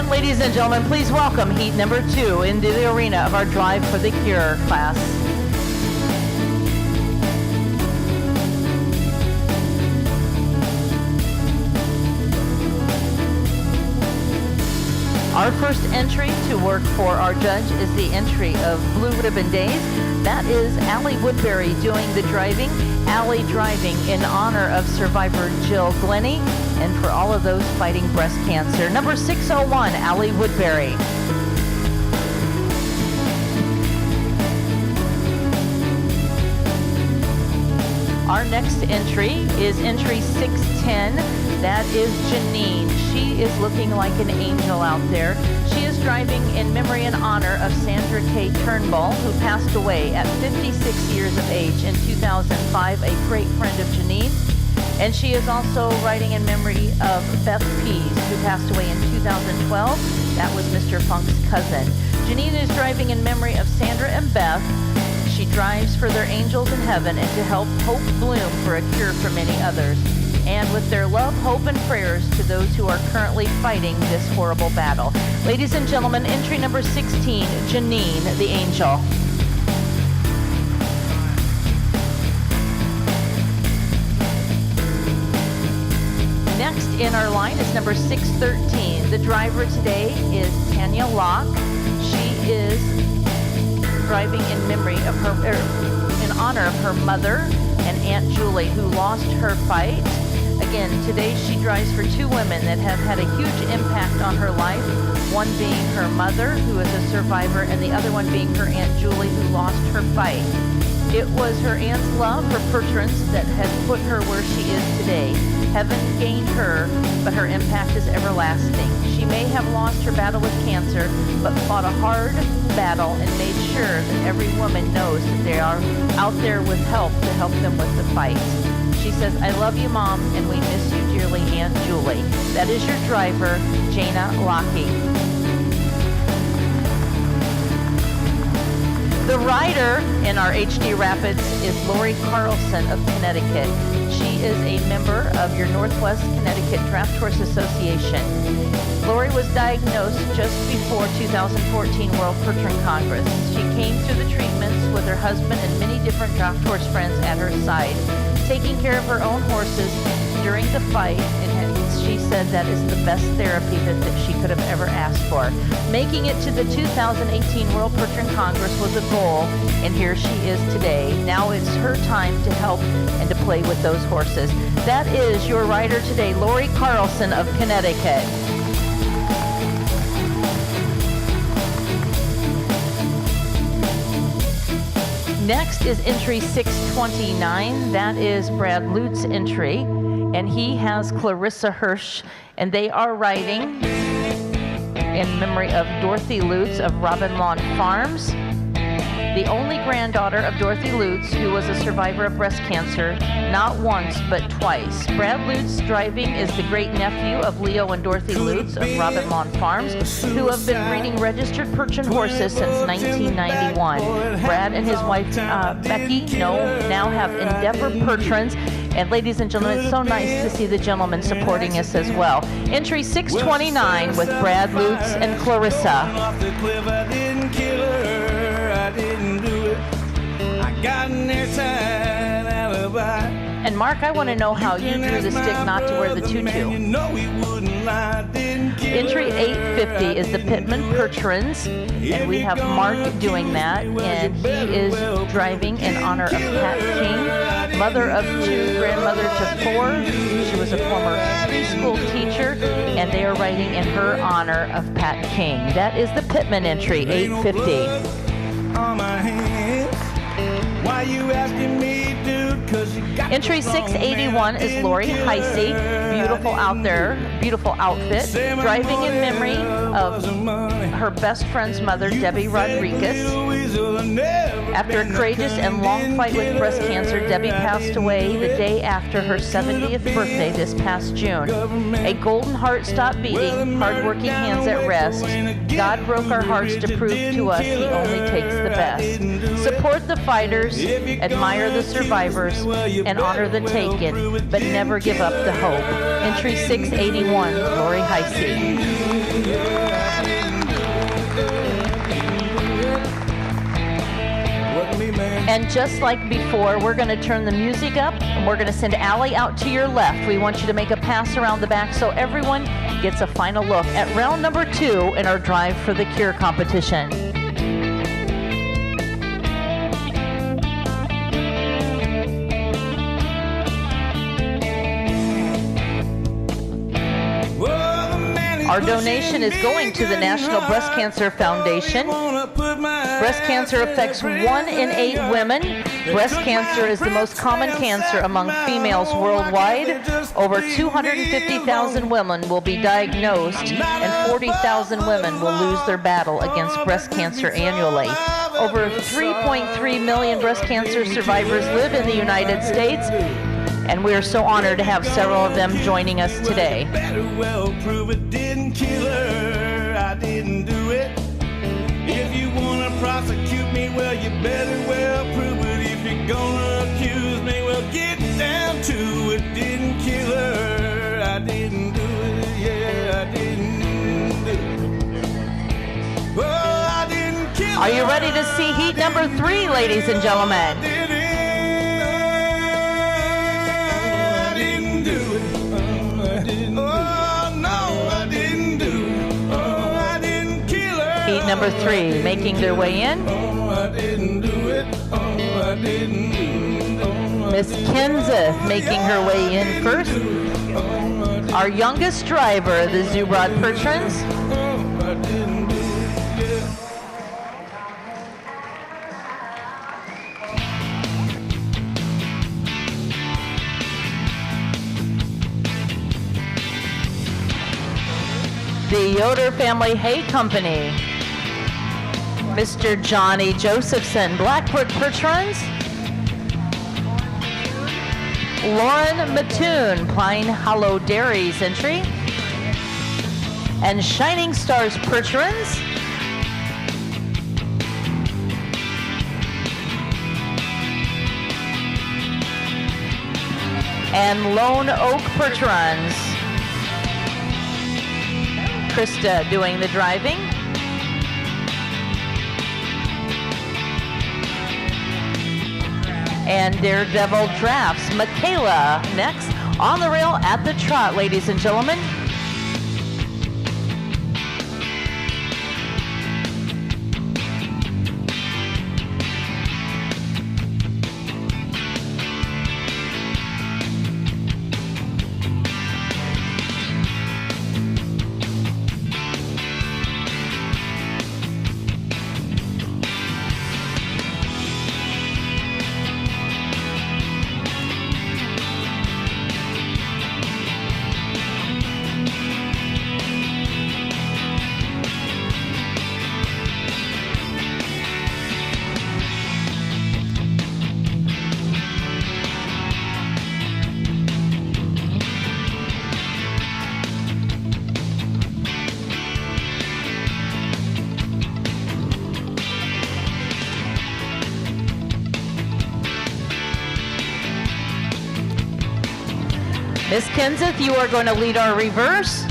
Ladies and gentlemen, please welcome heat number 2 into the arena of our Drive for the Cure class. Our first entry to work for our judge is the entry of Blue Ribbon Days. That is Allie Woodbury doing the driving. Allie driving in honor of survivor Jill Glennie and for all of those fighting breast cancer. Number 601, Allie Woodbury. Our next entry is entry 610. That is Janine. She is looking like an angel out there. She is driving in memory and honor of Sandra K. Turnbull, who passed away at 56 years of age in 2005, a great friend of Janine. And she is also riding in memory of Beth Pease, who passed away in 2012. That was Mr. Funk's cousin. Janine is driving in memory of Sandra and Beth. She drives for their angels in heaven and to help hope bloom for a cure for many others. And with their love, hope, and prayers to those who are currently fighting this horrible battle. Ladies and gentlemen, entry number 16, Janine, the angel. Next in our line is number 613. The driver today is Tanya Locke. She is driving in memory of in honor of her mother and Aunt Julie, who lost her fight. Again, today she drives for two women that have had a huge impact on her life, one being her mother, who is a survivor, and the other one being her Aunt Julie, who lost her fight. It was her aunt's love for Pertrins that has put her where she is today. Heaven gained her, but her impact is everlasting. She may have lost her battle with cancer, but fought a hard battle and made sure that every woman knows that they are out there with help to help them with the fight. She says, "I love you, Mom, and we miss you dearly, Aunt Julie." That is your driver, Jana Lockey. The rider in our HD Rapids is Lori Carlson of Connecticut. She is a member of your Northwest Connecticut Draft Horse Association. Lori was diagnosed just before 2014 World Percheron Congress. She came through the treatments with her husband and many different draft horse friends at her side, taking care of her own horses during the fight, and she said that is the best therapy that she could have ever asked for. Making it to the 2018 World Percheron Congress was a goal, and here she is today. Now it's her time to help and to play with those horses. That is your rider today, Lori Carlson of Connecticut. Next is entry 629. That is Brad Lute's entry, and he has Clarissa Hirsch, and they are riding in memory of Dorothy Lutz of Robin Lawn Farms, the only granddaughter of Dorothy Lutz, who was a survivor of breast cancer, not once but twice. Brad Lutz driving is the great nephew of Leo and Dorothy Lutz of Robin Lawn Farms, who have been breeding registered Percheron horses since 1991. Brad and his wife Becky now have Endeavor Percherons. And ladies and gentlemen, it's so nice to see the gentleman supporting us as well. Entry 629 with Brad Lutz and Clarissa. And Mark, I want to know how you drew the stick not to wear the tutu. Entry 850 is the Pittman Percherons, and we have Mark doing that, and he is driving in honor of Pat King, mother of two, grandmother to four. She was a former preschool teacher, and they are riding in her honor of Pat King. That is the Pittman entry, 850. Why you asking me, dude? 'Cause you got entry 681 is Lori Heisey, beautiful out there, beautiful outfit, driving in memory of her best friend's mother, Debbie Rodriguez. After a courageous and long fight with breast cancer, Debbie passed away the day after her 70th birthday this past June. A golden heart stopped beating, hard-working hands at rest. God broke our hearts to prove to us He only takes the best. Support the fighters, admire the survivors, and honor the taken, but never give up the hope. Entry 681, Lori Heisey. And just like before, we're going to turn the music up, and we're going to send Allie out to your left. We want you to make a pass around the back so everyone gets a final look at round number 2 in our Drive for the Cure competition. Our donation is going to the National Breast Cancer Foundation. Breast cancer affects 1 in 8 women. Breast cancer is the most common cancer among females worldwide. Over 250,000 women will be diagnosed, and 40,000 women will lose their battle against breast cancer annually. Over 3.3 million breast cancer survivors live in the United States, and we are so honored to have several of them joining us today. Better well prove it didn't kill her. I didn't do it. If you wanna prosecute me, well, you better well prove it. If you're gonna accuse me, well, get down to it. Didn't kill her. I didn't do it. Yeah, I didn't do it. Well, I didn't kill her. Are you ready to see heat number 3, ladies and gentlemen? I didn't do it. I didn't number 3, making their way in. Oh, I didn't do it. Oh, I didn't. Oh, I Miss Kenseth making her way in first. Our youngest driver, the Zubrod Percherons. I didn't do it. The Yoder Family Hay Company. Mr. Johnny Josephson, Blackbrook Percherons. Lauren Mattoon, Pine Hollow Dairies entry. And Shining Stars Percherons. And Lone Oak Percherons. Krista doing the driving. And Daredevil Drafts, Michaela next on the rail at the trot, ladies and gentlemen. Miss Kenseth, you are going to lead our reverse.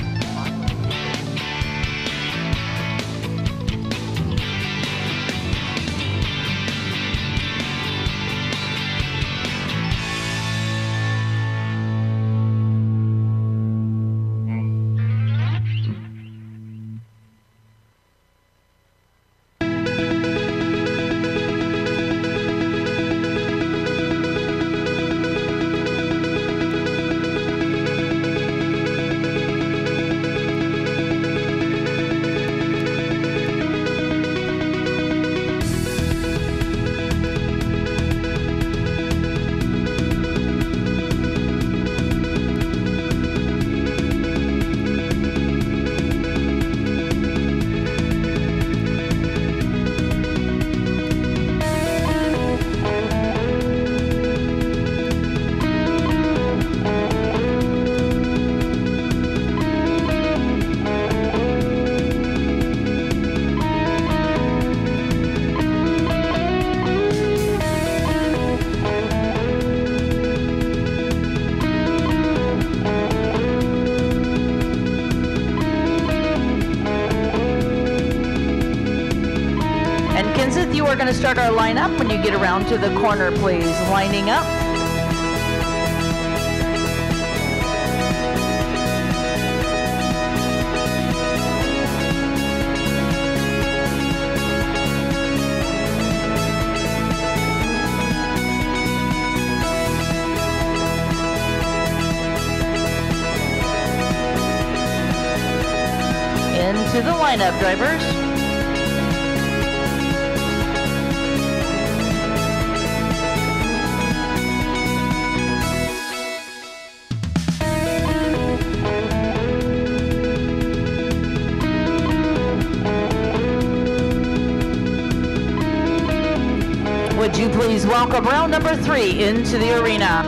You are going to start our lineup when you get around to the corner, please. Lining up. Into the lineup, drivers. Would you please welcome round number 3 into the arena.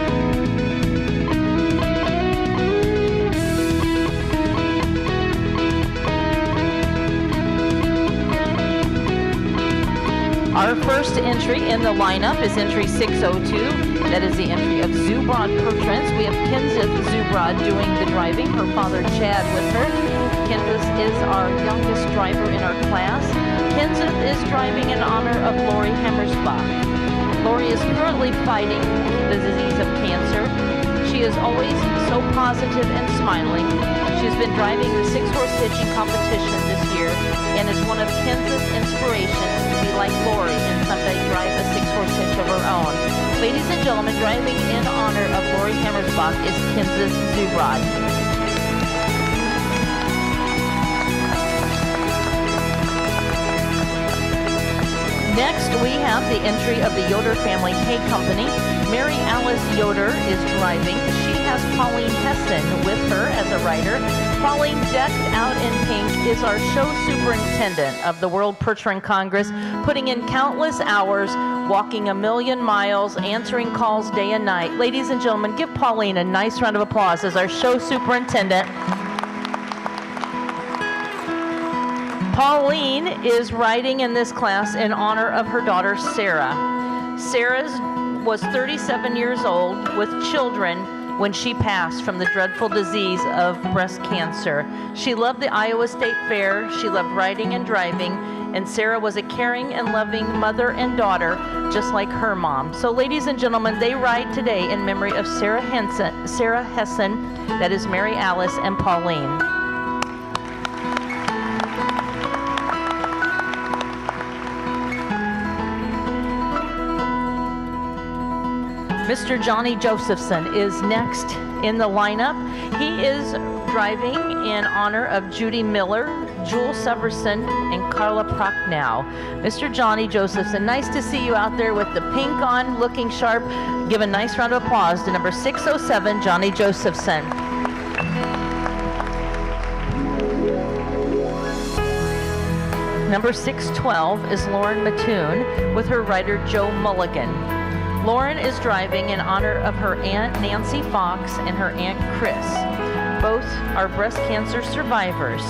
Our first entry in the lineup is entry 602. That is the entry of Zubrod Percherons. We have Kenseth Zubrod doing the driving, her father Chad with her. Kenseth is our youngest driver in our class. Kenseth is driving in honor of Lori Hammersbach. Lori is currently fighting the disease of cancer. She is always so positive and smiling. She's been driving the 6-horse hitching competition this year and is one of Kinza's inspirations to be like Lori and someday drive a 6-horse hitch of her own. Ladies and gentlemen, driving in honor of Lori Hammersbach is Kinza's Zubrod. Next, we have the entry of the Yoder Family Hay Company. Mary Alice Yoder is driving. She has Pauline Hessen with her as a rider. Pauline, decked out in pink, is our show superintendent of the World Perch Run Congress, putting in countless hours, walking a million miles, answering calls day and night. Ladies and gentlemen, give Pauline a nice round of applause as our show superintendent. Pauline is riding in this class in honor of her daughter, Sarah. Sarah was 37 years old with children when she passed from the dreadful disease of breast cancer. She loved the Iowa State Fair, she loved riding and driving, and Sarah was a caring and loving mother and daughter, just like her mom. So ladies and gentlemen, they ride today in memory of Sarah Hessen, that is Mary Alice and Pauline. Mr. Johnny Josephson is next in the lineup. He is driving in honor of Judy Miller, Jewel Severson, and Carla Prochnow. Mr. Johnny Josephson, nice to see you out there with the pink on, looking sharp. Give a nice round of applause to number 607, Johnny Josephson. Number 612 is Lauren Mattoon with her rider Joe Mulligan. Lauren is driving in honor of her Aunt Nancy Fox and her Aunt Chris. Both are breast cancer survivors.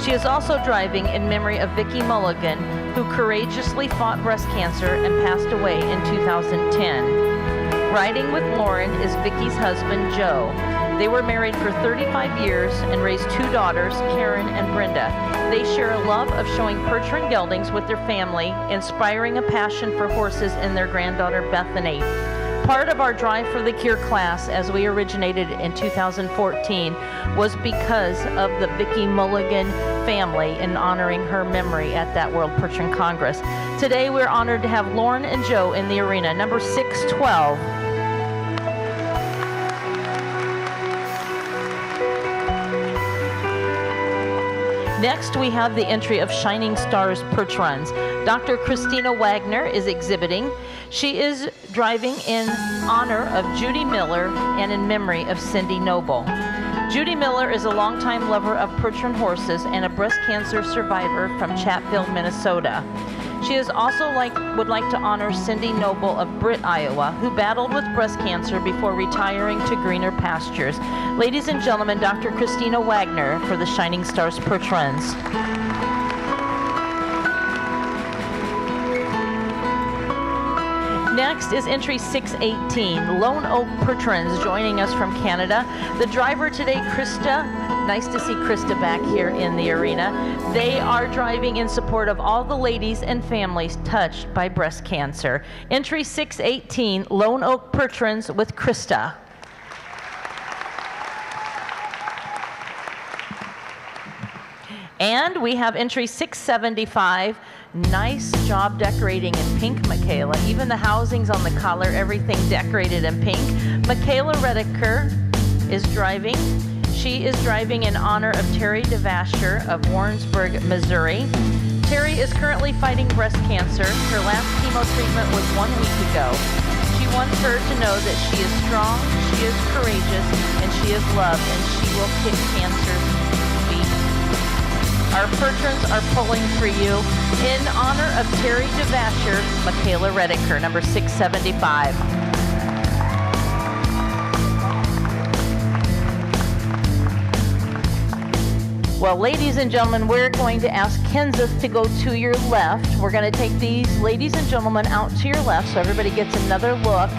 She is also driving in memory of Vicki Mulligan, who courageously fought breast cancer and passed away in 2010. Riding with Lauren is Vicki's husband, Joe. They were married for 35 years and raised 2 daughters, Karen and Brenda. They share a love of showing perch run geldings with their family, inspiring a passion for horses in their granddaughter, Bethany. Part of our Drive for the Cure class, as we originated in 2014, was because of the Vicki Mulligan family and honoring her memory at that World Perch Run Congress. Today, we're honored to have Lauren and Joe in the arena. Number 612. Next, we have the entry of Shining Stars Perch Runs. Dr. Christina Wagner is exhibiting. She is driving in honor of Judy Miller and in memory of Cindy Noble. Judy Miller is a longtime lover of perch run horses and a breast cancer survivor from Chatfield, Minnesota. She is also would like to honor Cindy Noble of Britt, Iowa, who battled with breast cancer before retiring to greener pastures. Ladies and gentlemen, Dr. Christina Wagner for the Shining Stars Perch Runs. Next is entry 618, Lone Oak Perch Runs, joining us from Canada. The driver today, Krista. Nice to see Krista back here in the arena. They are driving in support of all the ladies and families touched by breast cancer. Entry 618, Lone Oak Perch Runs with Krista. And we have entry 675. Nice job decorating in pink, Michaela. Even the housings on the collar, everything decorated in pink. Michaela Rediker is driving. She is driving in honor of Terry DeVasher of Warrensburg, Missouri. Terry is currently fighting breast cancer. Her last chemo treatment was 1 week ago. She wants her to know that she is strong, she is courageous, and she is loved, and she will kick cancer's feet. Our perch runs are pulling for you. In honor of Terry DeVasher, Michaela Rediker, number 675. Well, ladies and gentlemen, we're going to ask Kenseth to go to your left. We're going to take these ladies and gentlemen out to your left so everybody gets another look,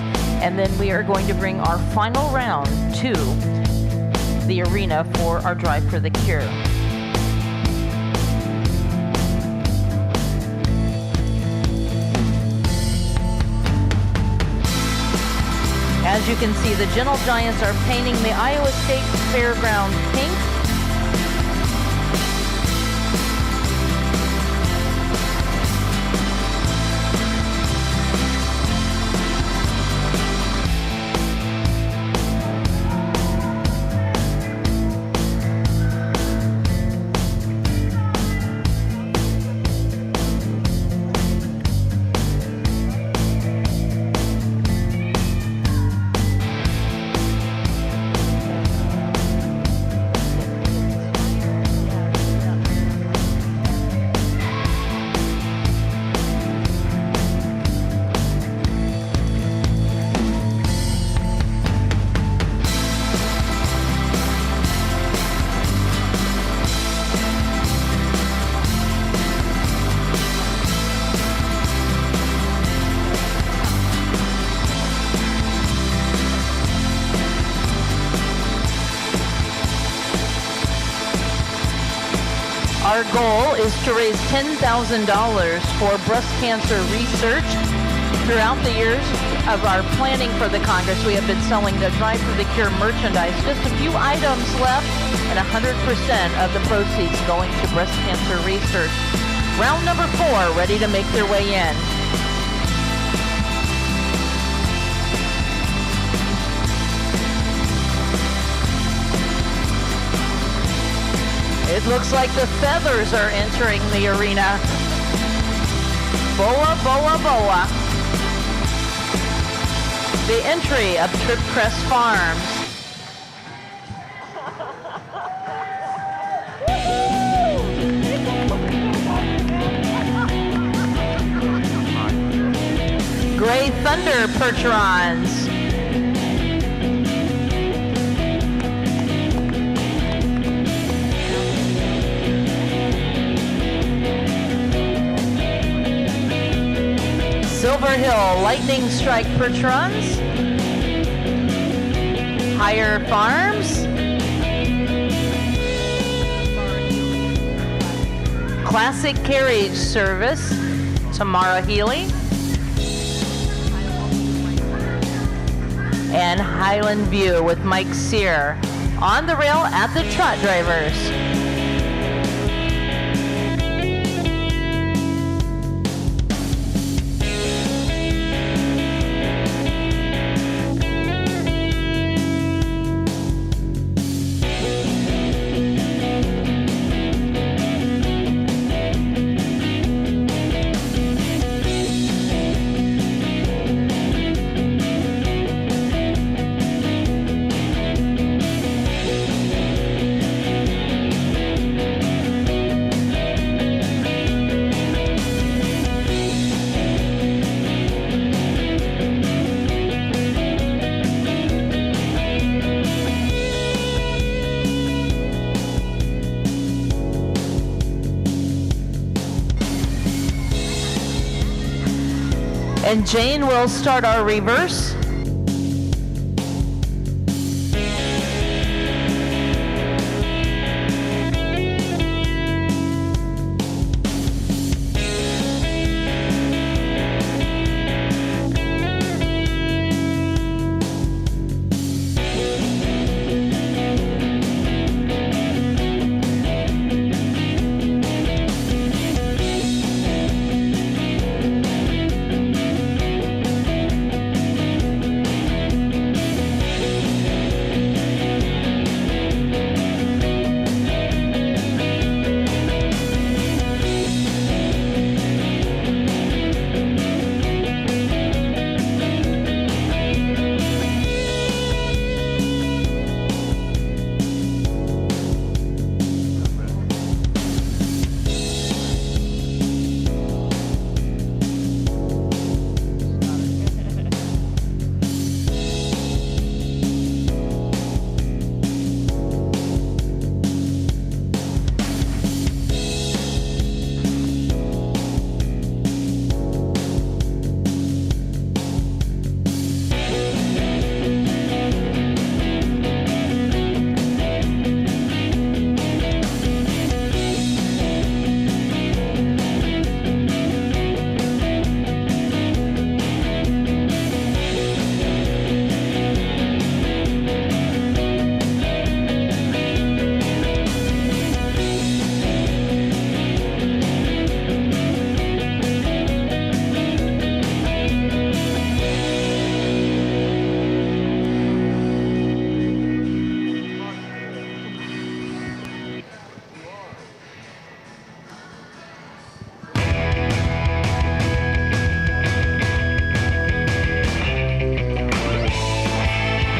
and then we are going to bring our final round to the arena for our Drive for the Cure. As you can see, the Gentle Giants are painting the Iowa State Fairground pink. Our goal is to raise $10,000 for breast cancer research. Throughout the years of our planning for the Congress, we have been selling the Drive for the Cure merchandise. Just a few items left, and 100% of the proceeds going to breast cancer research. Round number 4, ready to make their way in. It looks like the feathers are entering the arena. Boa, boa, boa. The entry of Trip Crest Farms. Gray Thunder Percherons. Silver Hill Lightning Strike Percherons. Higher Farms. Classic Carriage Service, Tamara Healy. And Highland View with Mike Sear. On the rail at the Trot Drivers. And Jane will start our reverse.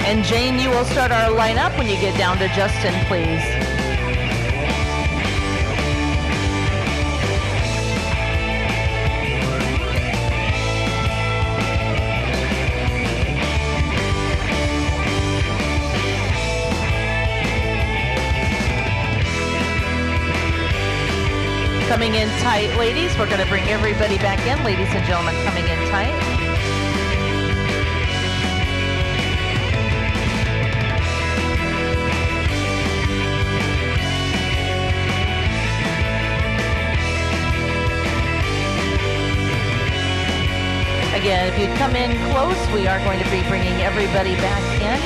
And Jane, you will start our lineup when you get down to Justin, please. Coming in tight, ladies. We're going to bring everybody back in. Ladies and gentlemen, coming in tight. Again, if you'd come in close, we are going to be bringing everybody back in.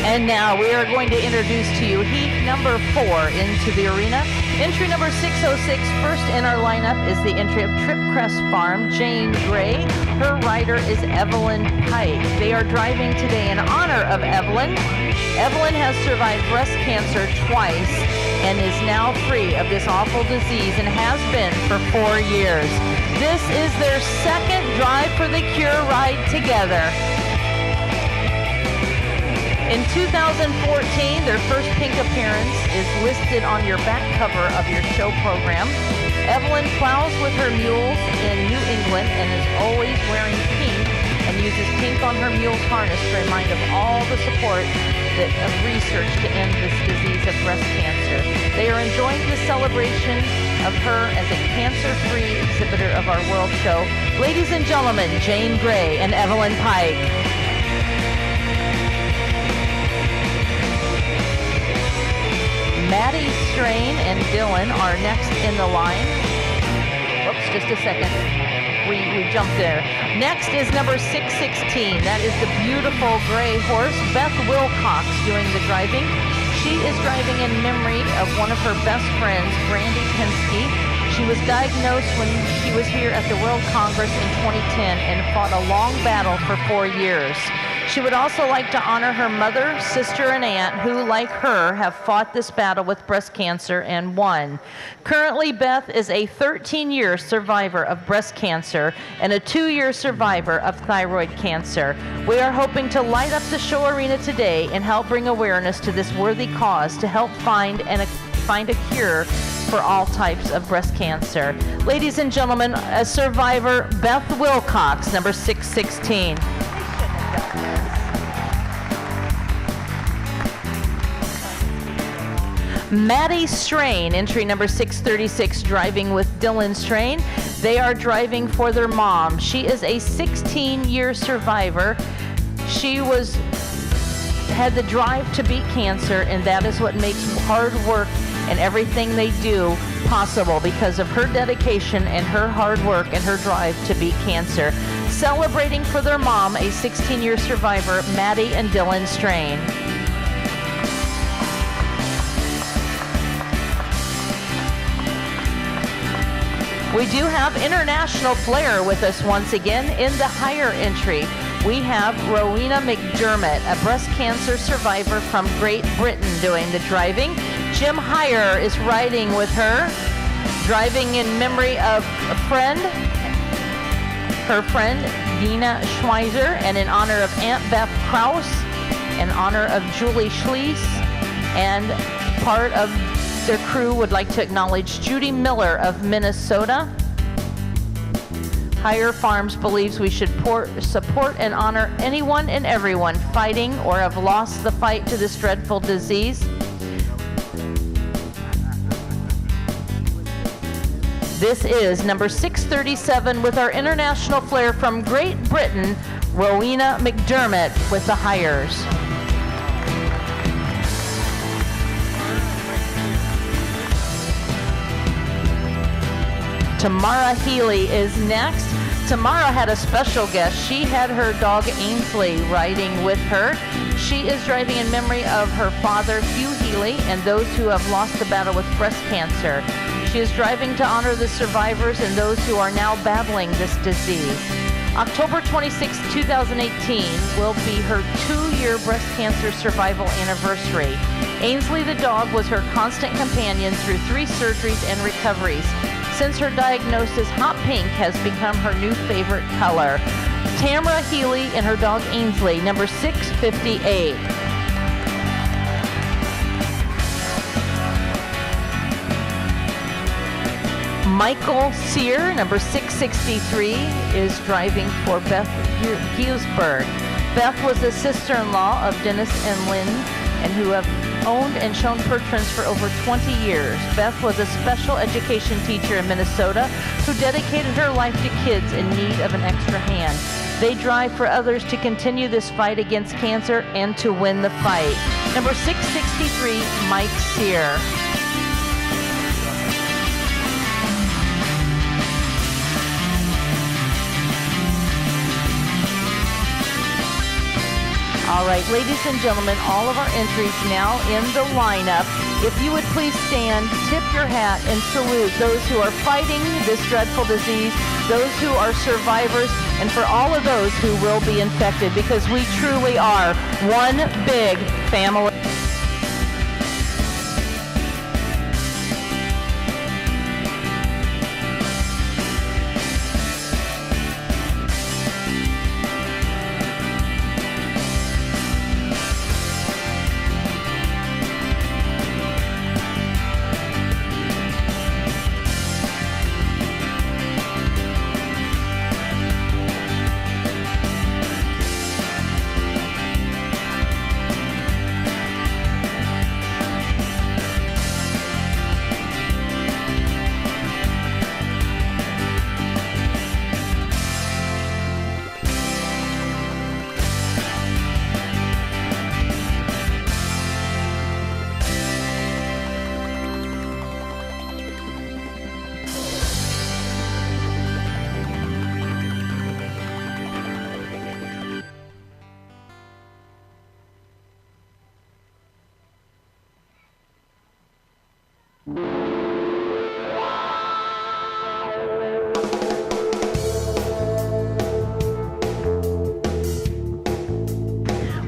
And now we are going to introduce to you heat number 4 into the arena. Entry number 606, first in our lineup is the entry of Tripcrest Farm, Jane Gray. Her rider is Evelyn Pike. They are driving today in honor of Evelyn. Evelyn has survived breast cancer twice and is now free of this awful disease and has been for 4 years. This is their second Drive for the Cure ride together. In 2014, their first pink appearance is listed on your back cover of your show program. Evelyn plows with her mules in New England and is always wearing pink and uses pink on her mule's harness to remind of all the support of research to end this disease of breast cancer. They are enjoying the celebration of her as a cancer-free exhibitor of our World Show. Ladies and gentlemen, Jane Gray and Evelyn Pike. Maddie Strain and Dylan are next in the line. Whoops, just a second. We jumped there. Next is number 616. That is the beautiful gray horse, Beth Wilcox, doing the driving. She is driving in memory of one of her best friends, Brandy Pinsky. She was diagnosed when she was here at the World Congress in 2010 and fought a long battle for 4 years. She would also like to honor her mother, sister, and aunt who, like her, have fought this battle with breast cancer and won. Currently, Beth is a 13-year survivor of breast cancer and a 2-year survivor of thyroid cancer. We are hoping to light up the show arena today and help bring awareness to this worthy cause to help find a cure for all types of breast cancer. Ladies and gentlemen, a survivor, Beth Wilcox, number 616. Maddie Strain, entry number 636, driving with Dylan Strain. They are driving for their mom. She is a 16-year survivor. She had the drive to beat cancer, and that is what makes hard work and everything they do possible because of her dedication and her hard work and her drive to beat cancer. Celebrating for their mom, a 16-year survivor, Maddie and Dylan Strain. We do have international flair with us once again in the higher entry. We have Rowena McDermott, a breast cancer survivor from Great Britain, doing the driving. Jim Heyer is riding with her, driving in memory of a friend, her friend Dina Schweizer, and in honor of Aunt Beth Krause, in honor of Julie Schließ, and part of their crew would like to acknowledge Judy Miller of Minnesota. Heyer Farms believes we should support and honor anyone and everyone fighting or have lost the fight to this dreadful disease. This is number 637 with our international flair from Great Britain, Rowena McDermott with the Heyers. Tamara Healy is next. Tamara had a special guest. She had her dog Ainsley riding with her. She is driving in memory of her father, Hugh Healy, and those who have lost the battle with breast cancer. She is driving to honor the survivors and those who are now battling this disease. October 26, 2018 will be her 2-year breast cancer survival anniversary. Ainsley the dog was her constant companion through 3 surgeries and recoveries. Since her diagnosis, hot pink has become her new favorite color. Tamara Healy and her dog Ainsley, number 658. Michael Sear, number 663, is driving for Beth Giesberg. Beth was the sister-in-law of Dennis and Lynn, and who have owned and shown Pertrins for over 20 years. Beth was a special education teacher in Minnesota who dedicated her life to kids in need of an extra hand. They drive for others to continue this fight against cancer and to win the fight. Number 663, Mike Sear. All right, ladies and gentlemen, all of our entries now in the lineup. If you would please stand, tip your hat, and salute those who are fighting this dreadful disease, those who are survivors, and for all of those who will be infected, because we truly are one big family.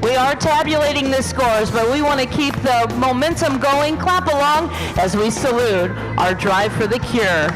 We are tabulating the scores, but we want to keep the momentum going. Clap along as we salute our Drive for the Cure.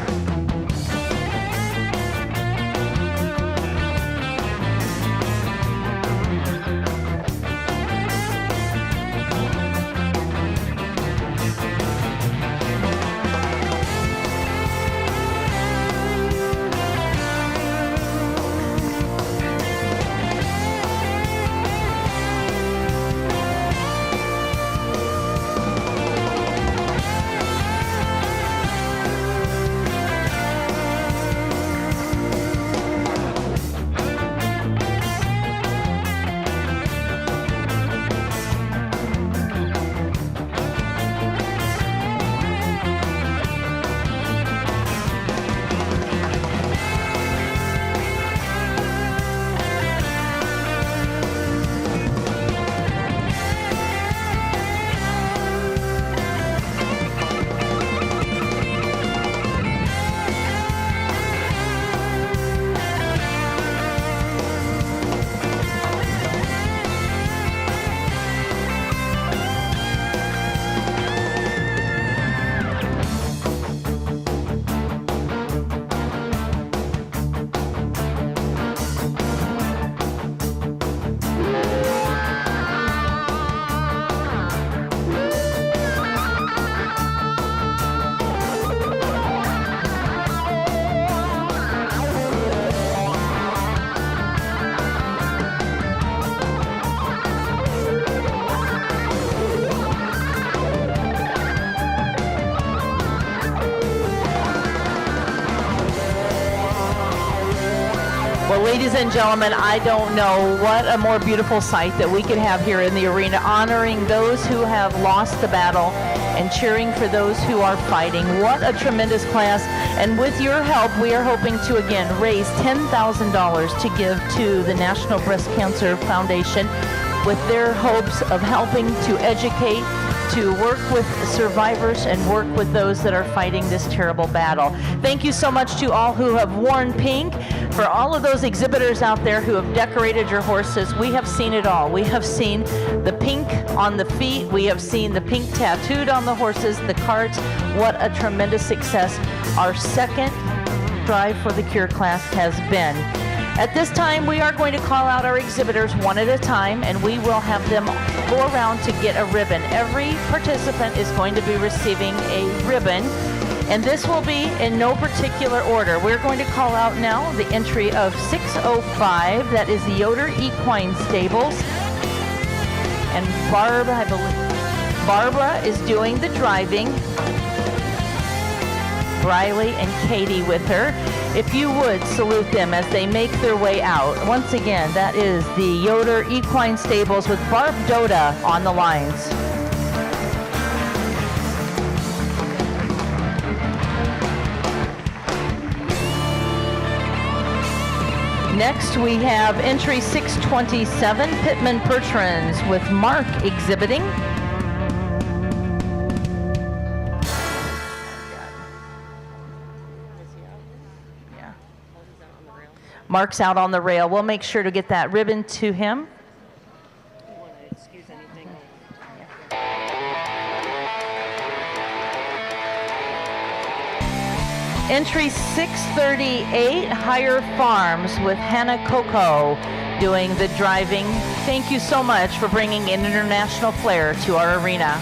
Well, ladies and gentlemen, I don't know what a more beautiful sight that we could have here in the arena, honoring those who have lost the battle and cheering for those who are fighting. What a tremendous class. And with your help, we are hoping to, again, raise $10,000 to give to the National Breast Cancer Foundation with their hopes of helping to educate, to work with survivors and work with those that are fighting this terrible battle. Thank you so much to all who have worn pink. For all of those exhibitors out there who have decorated your horses, we have seen it all. We have seen the pink on the feet. We have seen the pink tattooed on the horses, the carts. What a tremendous success our second Drive for the Cure class has been. At this time, we are going to call out our exhibitors one at a time, and we will have them go around to get a ribbon. Every participant is going to be receiving a ribbon, and this will be in no particular order. We're going to call out now the entry of 605. That is the Yoder Equine Stables. And Barbara is doing the driving. Riley and Katie with her. If you would salute them as they make their way out. Once again, that is the Yoder Equine Stables with Barb Doda on the lines. Next, we have entry 627, Pittman Pertrans with Mark exhibiting. Mark's out on the rail. We'll make sure to get that ribbon to him. Entry 638, Higher Farms with Hannah Coco doing the driving. Thank you so much for bringing an international flair to our arena.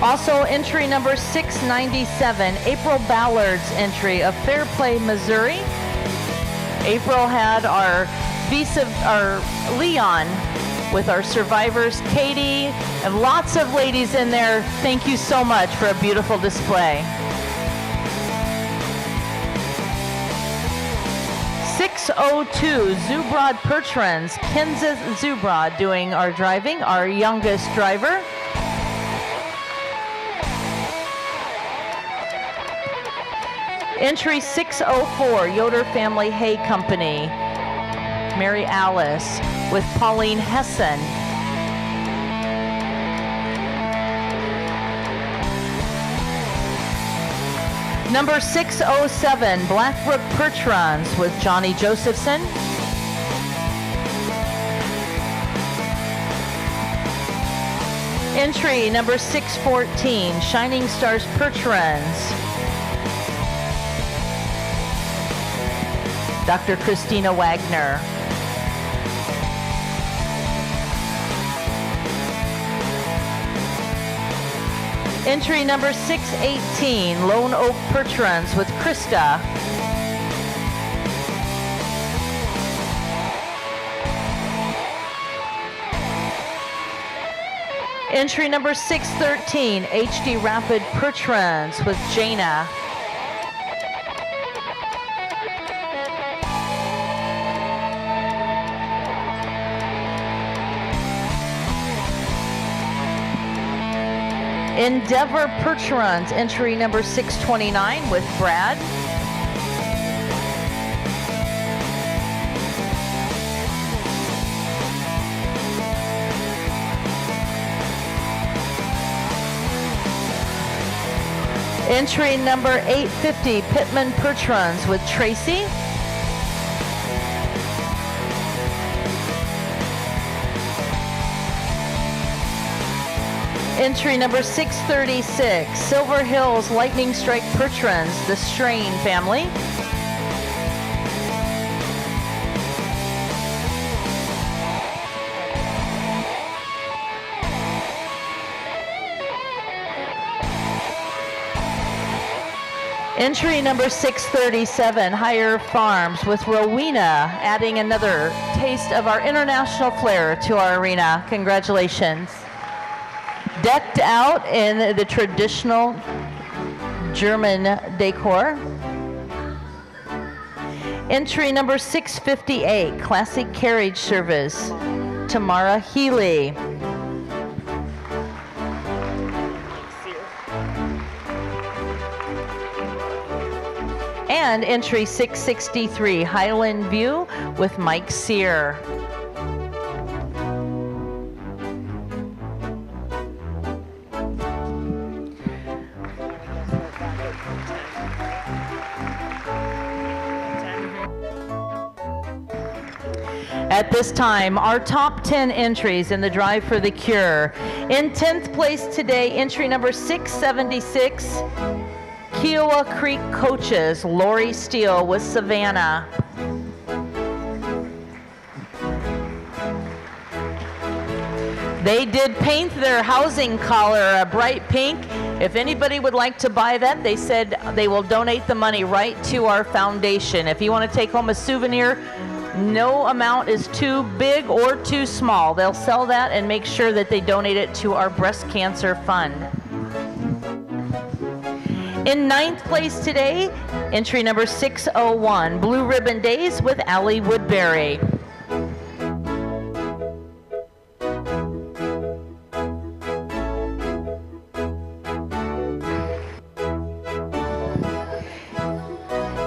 Also entry number 697, April Ballard's entry of Fairplay, Missouri. April had our Leon with our survivors, Katie, and lots of ladies in there. Thank you so much for a beautiful display. 602, Zubrod Pertrans, Kenzeth Zubrod doing our driving, our youngest driver. Entry 604, Yoder Family Hay Company, Mary Alice with Pauline Hessen. Number 607, Blackbrook Pertrans with Johnny Josephson. Entry number 614, Shining Stars Pertrans, Dr. Christina Wagner. Entry number 618, Lone Oak Pertrans with Krista. Entry number 613, HD Rapid Pertrans with Jana. Endeavor Pertrans, entry number 629 with Brad. Entry number 850, Pittman Pertrans with Tracy. Entry number 636, Silver Hills Lightning Strike Pertrans, the Strain family. Entry number 637, Higher Farms with Rowena, adding another taste of our international flair to our arena. Congratulations. Decked out in the traditional German decor. Entry number 658, Classic Carriage Service, Tamara Healy. And entry 663, Highland View with Mike Sear. At this time, our top 10 entries in the Drive for the Cure. In 10th place today, entry number 676, Kiowa Creek Coaches, Lori Steele with Savannah. They did paint their housing collar a bright pink. If anybody would like to buy that, they said they will donate the money right to our foundation. If you want to take home a souvenir, No amount is too big or too small. They'll sell that and make sure that they donate it to our breast cancer fund. In 9th place today, entry number 601, Blue Ribbon Days with Allie Woodbury.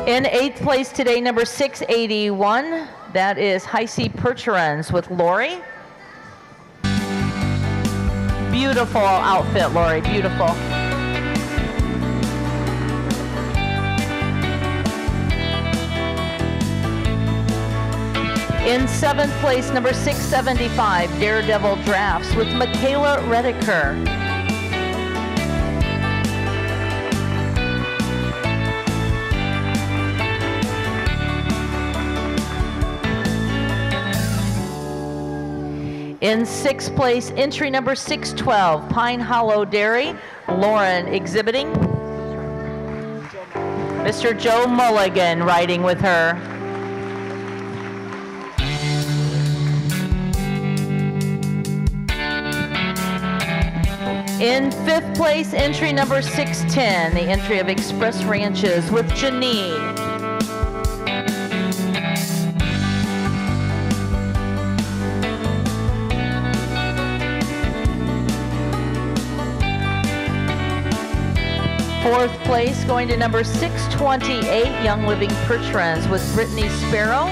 In 8th place today, number 681, that is High Sea Perch Runs with Lori. Beautiful outfit, Lori, beautiful. In 7th place, number 675, Daredevil Drafts with Michaela Rediker. In 6th place, entry number 612, Pine Hollow Dairy, Lauren exhibiting. Mr. Joe Mulligan riding with her. In 5th place, entry number 610, the entry of Express Ranches with Janine. Fourth place going to number 628, Young Living Perch Runs with Brittany Sparrow.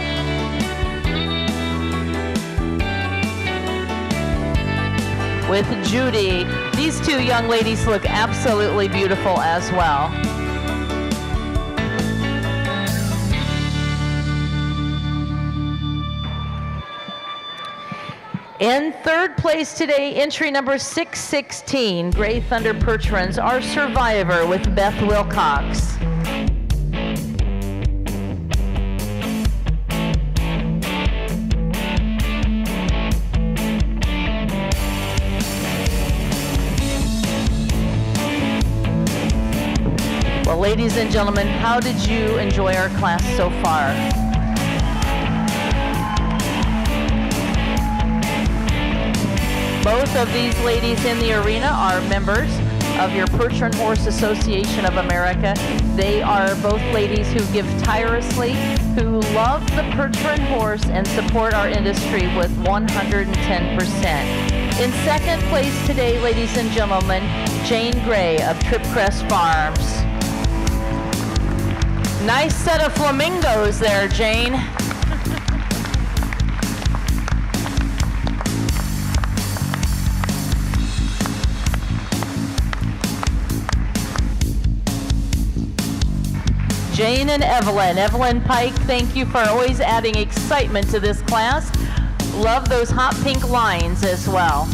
With Judy. These two young ladies look absolutely beautiful as well. In 3rd place today, entry number 616, Gray Thunder Perch Runs, Our Survivor with Beth Wilcox. Well, ladies and gentlemen, how did you enjoy our class so far? Both of these ladies in the arena are members of your Perch and Horse Association of America. They are both ladies who give tirelessly, who love the Perch and Horse and support our industry with 110%. In 2nd place today, ladies and gentlemen, Jane Gray of Tripcrest Farms. Nice set of flamingos there, Jane. Jane and Evelyn. Evelyn Pike, thank you for always adding excitement to this class. Love those hot pink lines as well.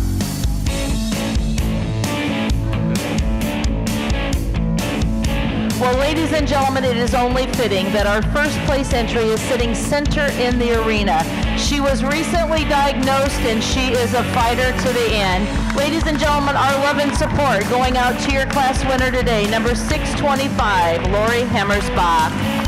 Well, ladies and gentlemen, it is only fitting that our first place entry is sitting center in the arena. She was recently diagnosed and she is a fighter to the end. Ladies and gentlemen, our love and support going out to your class winner today, number 625, Lori Hammersbach.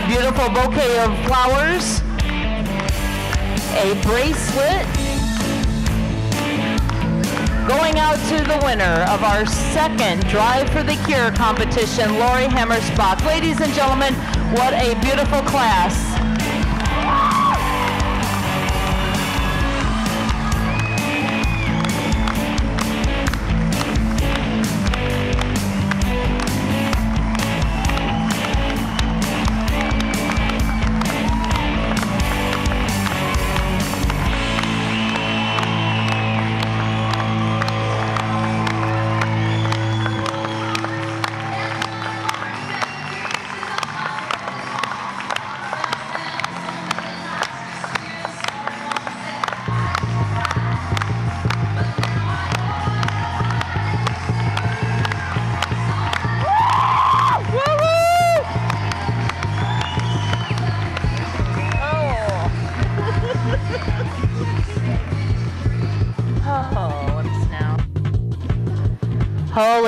Beautiful bouquet of flowers, a bracelet, going out to the winner of our second Drive for the Cure competition, Lori Hammersbach. Ladies and gentlemen, what a beautiful class.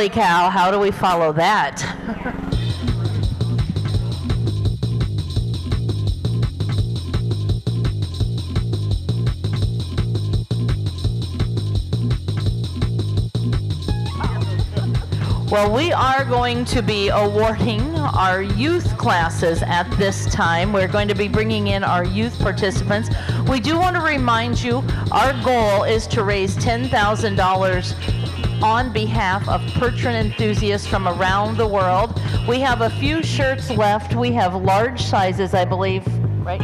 Holy cow, how do we follow that? Well, we are going to be awarding our youth classes at this time. We're going to be bringing in our youth participants. We do want to remind you, our goal is to raise $10,000 on behalf of Percheron enthusiasts from around the world. We have a few shirts left. We have large sizes, I believe, right?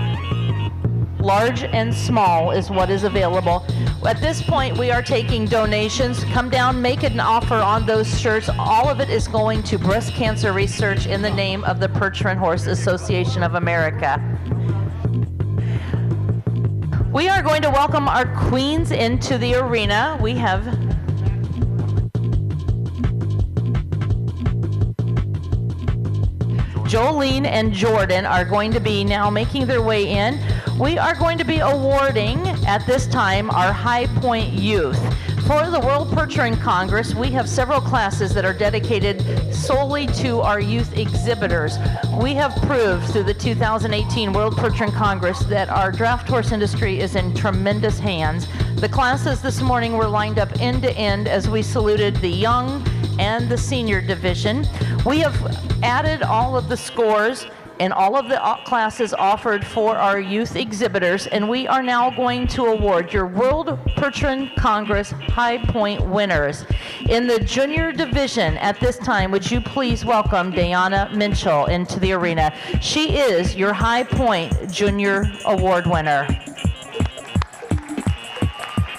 Large and small is what is available. At this point, we are taking donations. Come down, make an offer on those shirts. All of it is going to breast cancer research in the name of the Percheron Horse Association of America. We are going to welcome our queens into the arena. We have Jolene and Jordan are going to be now making their way in. We are going to be awarding at this time our High Point Youth. For the World Percheron Congress, we have several classes that are dedicated solely to our youth exhibitors. We have proved through the 2018 World Percheron Congress that our draft horse industry is in tremendous hands. The classes this morning were lined up end to end as we saluted the young and the senior division. We have added all of the scores and all of the classes offered for our youth exhibitors, and we are now going to award your World Percheron Congress High Point winners. In the junior division at this time, would you please welcome Diana Minchell into the arena. She is your High Point Junior Award winner.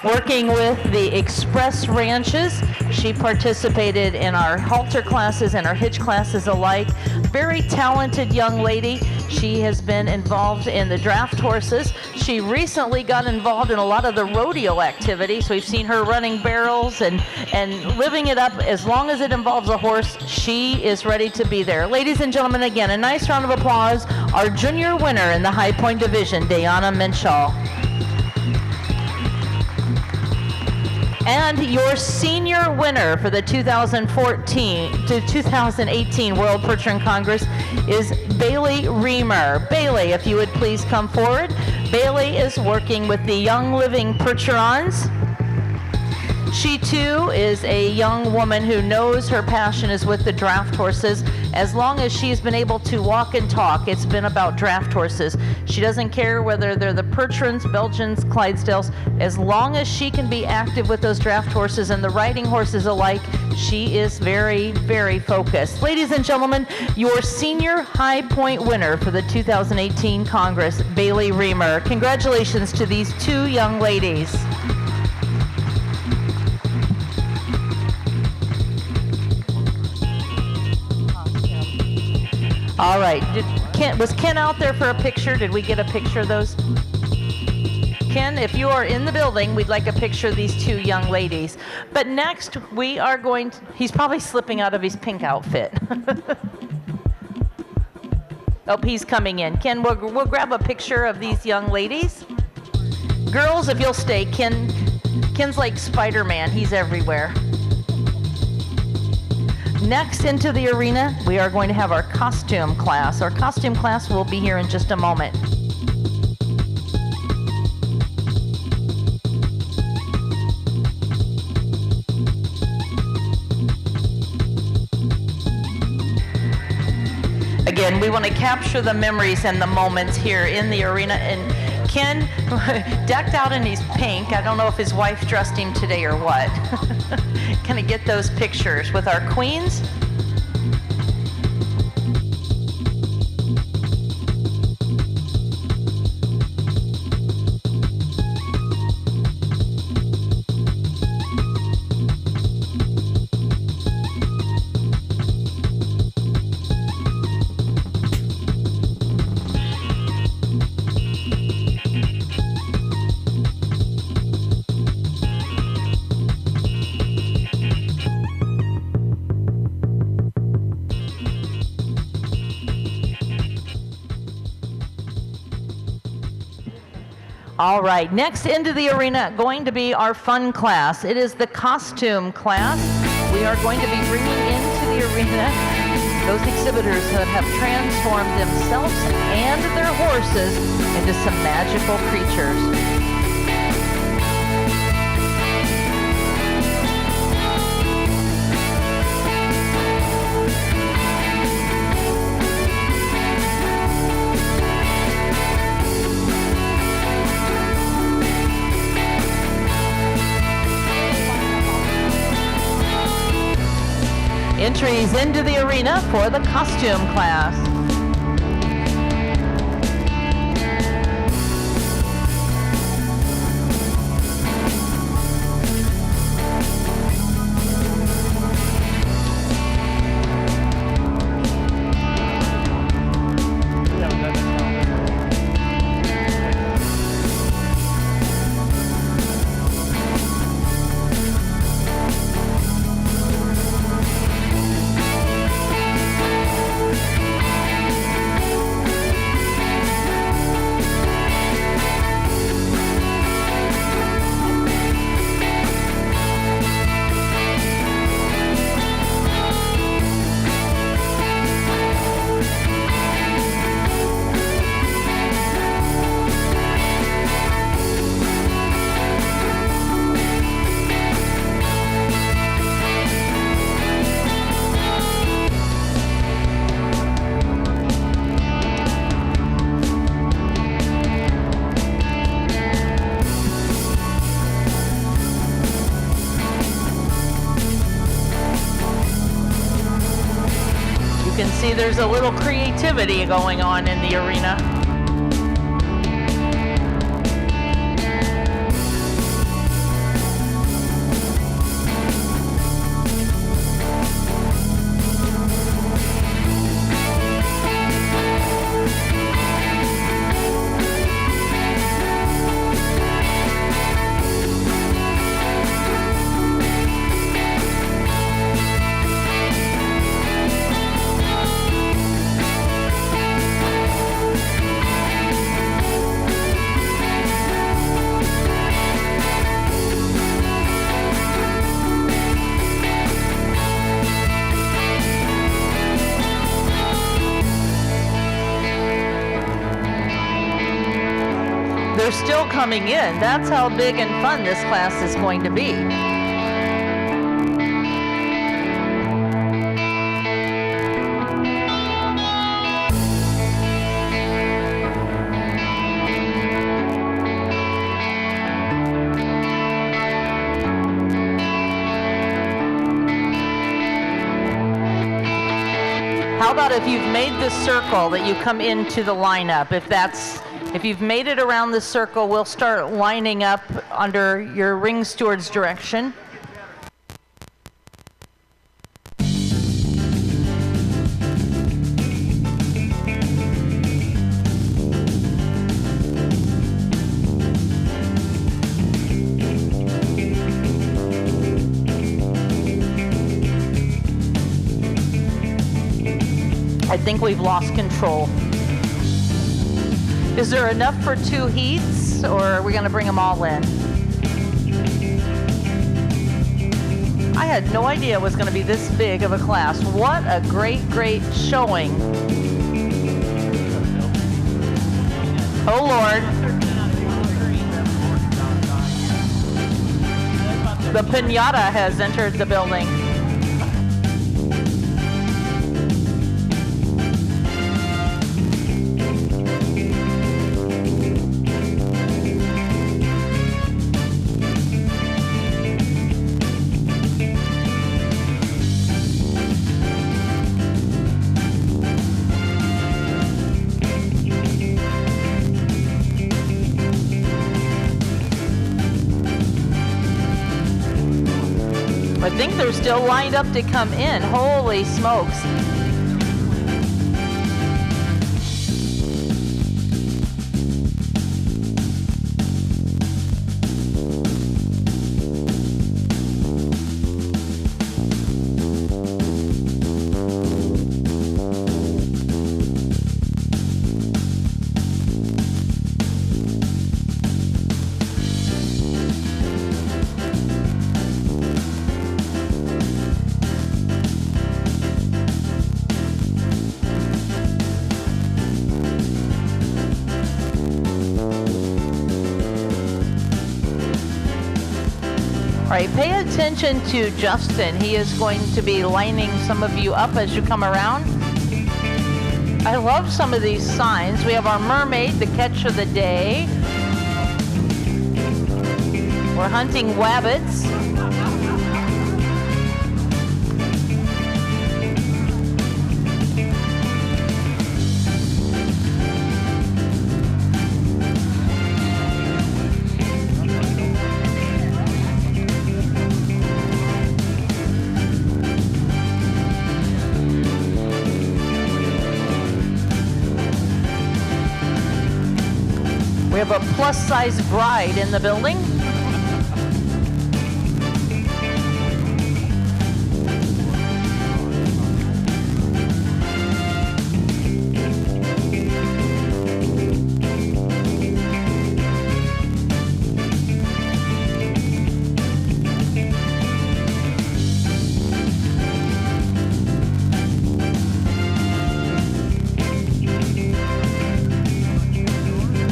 Working with the Express Ranches, she participated in our halter classes and our hitch classes alike. Very talented young lady. She has been involved in the draft horses. She recently got involved in a lot of the rodeo activities. We've seen her running barrels and living it up. As long as it involves a horse, she is ready to be there. Ladies and gentlemen, again, a nice round of applause. Our junior winner in the High Point division, Diana Minchall. And your senior winner for the 2014 to 2018 World Percheron Congress is Bailey Reamer. Bailey, if you would please come forward. Bailey is working with the Young Living Percherons. She too is a young woman who knows her passion is with the draft horses. As long as she's been able to walk and talk, it's been about draft horses. She doesn't care whether they're the Percherons, Belgians, Clydesdales. As long as she can be active with those draft horses and the riding horses alike, she is very, very focused. Ladies and gentlemen, your senior High Point winner for the 2018 Congress, Bailey Reamer. Congratulations to these two young ladies. All right, was Ken out there for a picture? Did we get a picture of those? Ken, if you are in the building, we'd like a picture of these two young ladies. But next, we are going to, he's probably slipping out of his pink outfit. Oh, he's coming in. Ken, we'll grab a picture of these young ladies. Girls, if you'll stay, Ken's like Spider-Man, he's everywhere. Next into the arena, we are going to have our costume class. Our costume class will be here in just a moment. Again, we want to capture the memories and the moments here in the arena. And Ken, decked out in his pink, I don't know if his wife dressed him today or what. Kind of get those pictures with our queens. All right, next into the arena, going to be our fun class. It is the costume class. we are going to be bringing into the arena those exhibitors that have transformed themselves and their horses into some magical creatures. Entries into the arena for the costume class. You can see there's a little creativity going on in the arena. They're still coming in. That's how big and fun this class is going to be. How about if you've made the circle that you come into the lineup? If you've made it around the circle, we'll start lining up under your ring steward's direction. I think we've lost control. Is there enough for 2 heats, or are we going to bring them all in? I had no idea it was going to be this big of a class. What a great, great showing. Oh, Lord. The piñata has entered the building. I think they're still lined up to come in. Holy smokes. right, pay attention to Justin. He is going to be lining some of you up as you come around. I love some of these signs. We have our mermaid, the catch of the day. We're hunting wabbits. We have a plus-size bride in the building.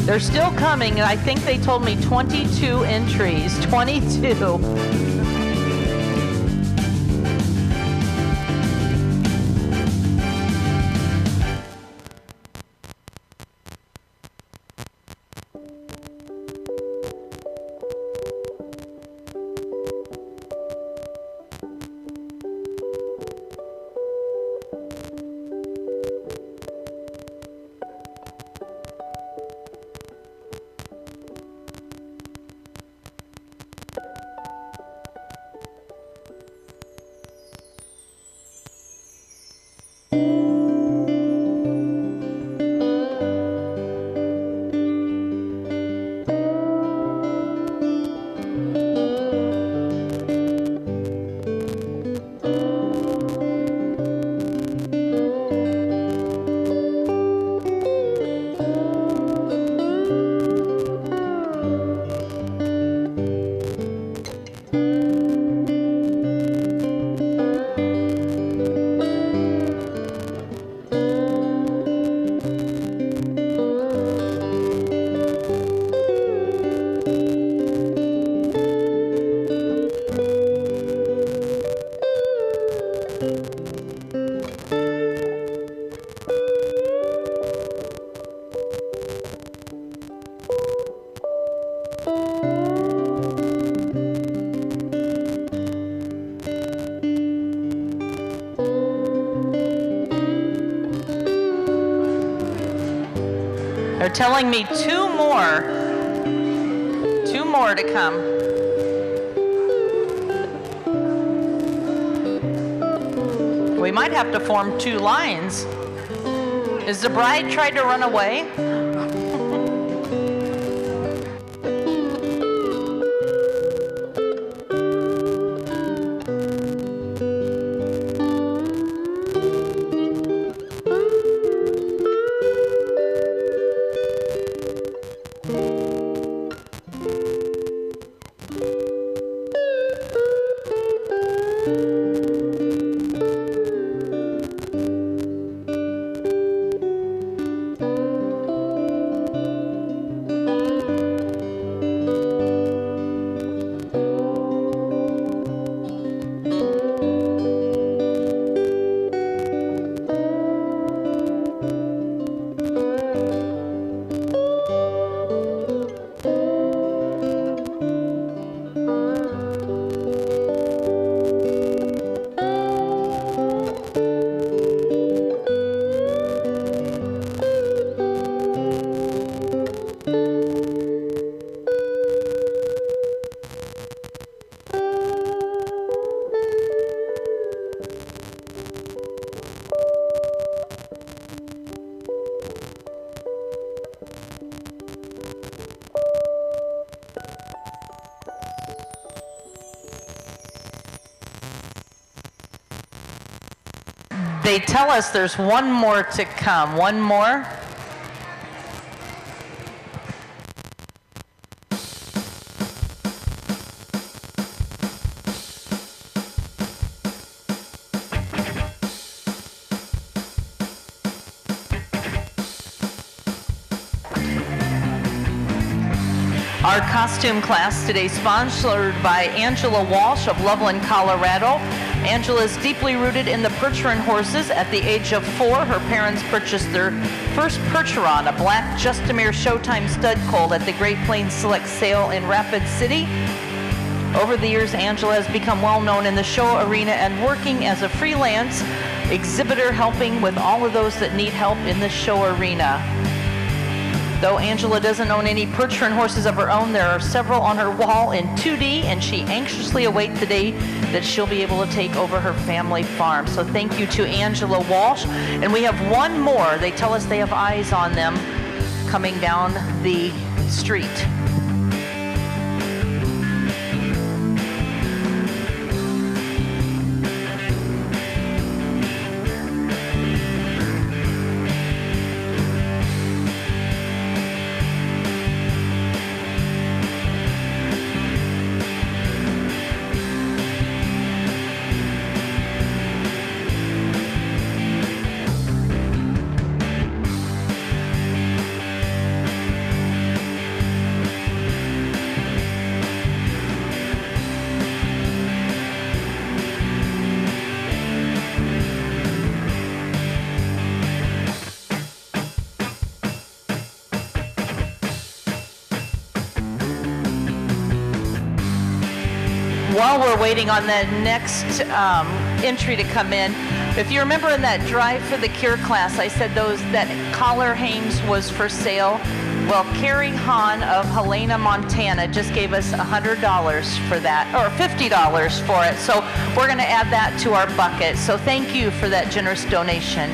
They're still coming, and I think they told me 22 entries. 22. They're telling me two more to come. We might have to form two lines. Is the bride tried to run away? They tell us there's one more to come. One more. Our costume class today sponsored by Angela Walsh of Loveland, Colorado. Angela is deeply rooted in the Percheron horses. At the age of 4, her parents purchased their first Percheron, a black Justamere Showtime stud colt at the Great Plains Select Sale in Rapid City. Over the years, Angela has become well known in the show arena and working as a freelance exhibitor, helping with all of those that need help in the show arena. Though Angela doesn't own any Percheron horses of her own, there are several on her wall in 2D, and she anxiously awaits the day that she'll be able to take over her family farm. So thank you to Angela Walsh. And we have one more. They tell us they have eyes on them coming down the street. While we're waiting on the next entry to come in, if you remember in that Drive for the Cure class, I said that collar hames was for sale. Well, Carrie Hahn of Helena, Montana just gave us $100 for that, or $50 for it. So we're going to add that to our bucket. So thank you for that generous donation.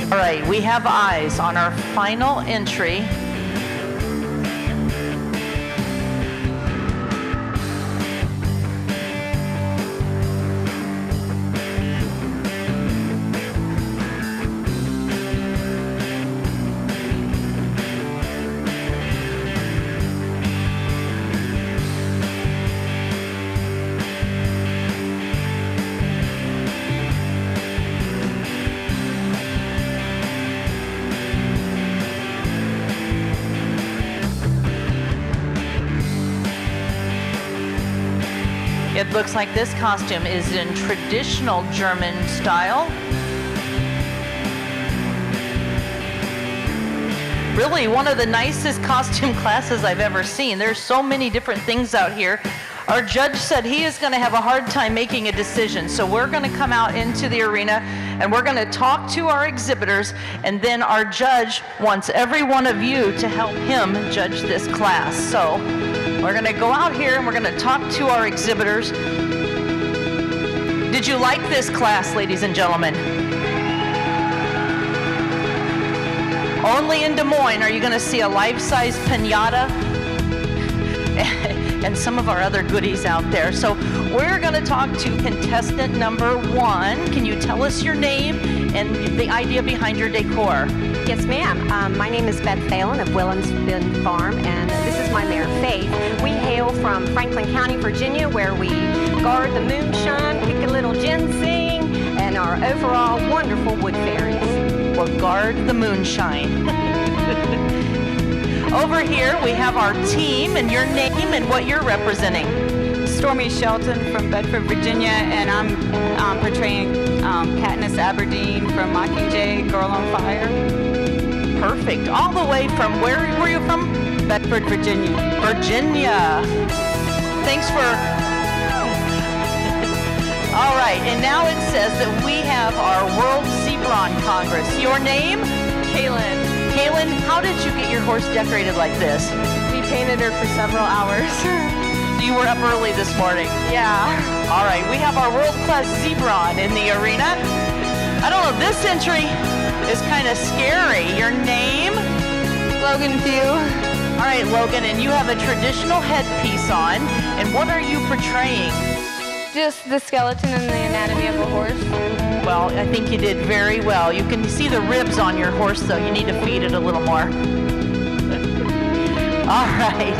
All right, we have eyes on our final entry. It looks like this costume is in traditional German style. Really one of the nicest costume classes I've ever seen. There's so many different things out here. Our judge said he is going to have a hard time making a decision. So we're going to come out into the arena and we're going to talk to our exhibitors, and then our judge wants every one of you to help him judge this class. So we're going to go out here and we're going to talk to our exhibitors. Did you like this class, ladies and gentlemen? Only in Des Moines are you going to see a life-size piñata and some of our other goodies out there. So we're going to talk to contestant number 1. Can you tell us your name and the idea behind your decor? Yes, ma'am. My name is Beth Phelan of Willems Bend Farm, and this is my mare, Faith. We hail from Franklin County, Virginia, where we guard the moonshine, pick a little ginseng, and our overall wonderful wood fairies. Well, guard the moonshine. Over here, we have our team and your name and what you're representing. Stormy Shelton from Bedford, Virginia, and I'm portraying Katniss Aberdeen from Mockingjay, Girl on Fire. Perfect. All the way from, where were you from? Bedford, Virginia. Virginia. Thanks for... All right, and now it says that we have our World Zebron Congress. Your name? Kaylin. Kaylin, how did you get your horse decorated like this? We painted her for several hours. You were up early this morning. Yeah. All right, we have our world-class Zebron in the arena. I don't know, this entry is kind of scary. Your name? Logan Few. All right, Logan, and you have a traditional headpiece on. And what are you portraying? Just the skeleton and the anatomy of a horse. Well, I think you did very well. You can see the ribs on your horse, though. You need to feed it a little more. All right.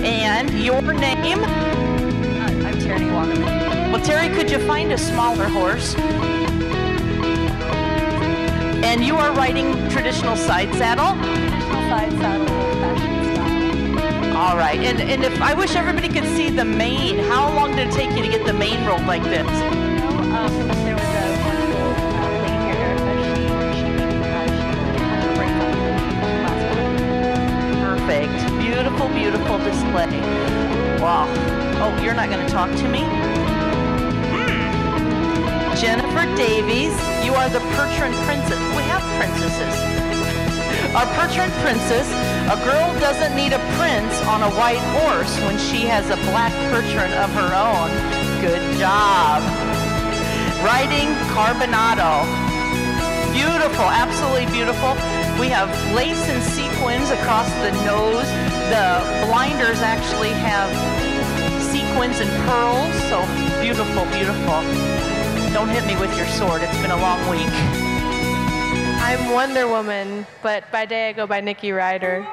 And And your name? I'm Tierney Waterman. Well, Terry, could you find a smaller horse? And you are riding traditional side saddle? Traditional side saddle, fashion style. All right. And if I wish everybody could see the mane. How long did it take you to get the mane rolled like this? There was a wonderful lady here. She had her break last week. Perfect. Beautiful, beautiful display. Wow. Oh, you're not going to talk to me? Jennifer Davies, you are the Percheron Princess. We have princesses. Our Percheron Princess, a girl doesn't need a prince on a white horse when she has a black Percheron of her own. Good job. Riding Carbonado. Beautiful, absolutely beautiful. We have lace and sequins across the nose. The blinders actually have sequins and pearls, so beautiful, beautiful. Don't hit me with your sword. It's been a long week. I'm Wonder Woman, but by day I go by Nikki Ryder.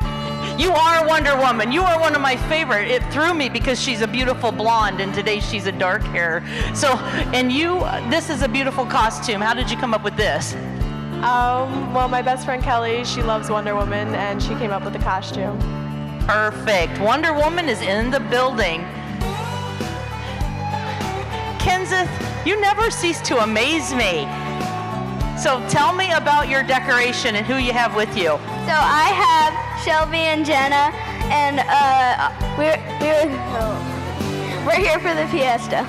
You are Wonder Woman. You are one of my favorite. It threw me because she's a beautiful blonde, and today she's a dark hair. So, and you, this is a beautiful costume. How did you come up with this? Well, my best friend Kelly, she loves Wonder Woman, and she came up with the costume. Perfect. Wonder Woman is in the building. Kenseth, you never cease to amaze me. So tell me about your decoration and who you have with you. So I have Shelby and Jenna, and we're here for the fiesta.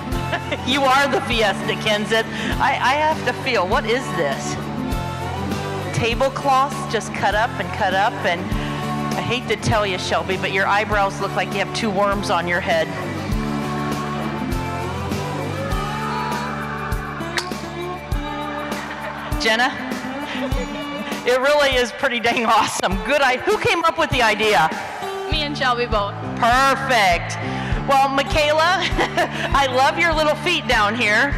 You are the fiesta, Kenseth. I have to feel, what is this? Tablecloths just cut up, and I hate to tell you, Shelby, but your eyebrows look like you have 2 worms on your head. Jenna, it really is pretty dang awesome. Good. Who came up with the idea? Me and Shelby both. Perfect. Well, Michaela, I love your little feet down here,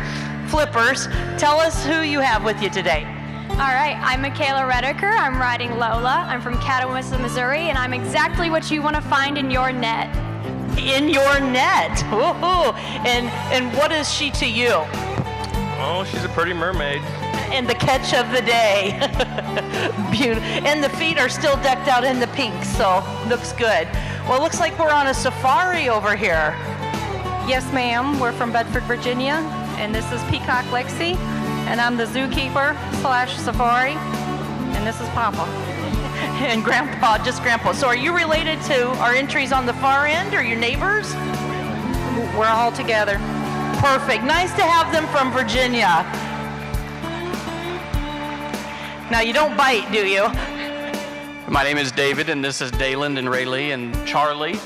flippers. Tell us who you have with you today. All right, I'm Michaela Redeker. I'm riding Lola. I'm from Catawissa, Missouri, and I'm exactly what you want to find in your net. In your net. Woohoo. And what is she to you? Oh, she's a pretty mermaid. And the catch of the day. Beautiful. And the feet are still decked out in the pink, so looks good. Well, it looks like we're on a safari over here. Yes, ma'am. We're from Bedford, Virginia, and this is Peacock Lexi, and I'm the zookeeper / safari, and this is Papa. And Grandpa, just Grandpa. So are you related to our entries on the far end, or your neighbors? We're all together. Perfect. Nice to have them from Virginia. Now, you don't bite, do you? My name is David, and this is Dayland and Rayleigh and Charlie,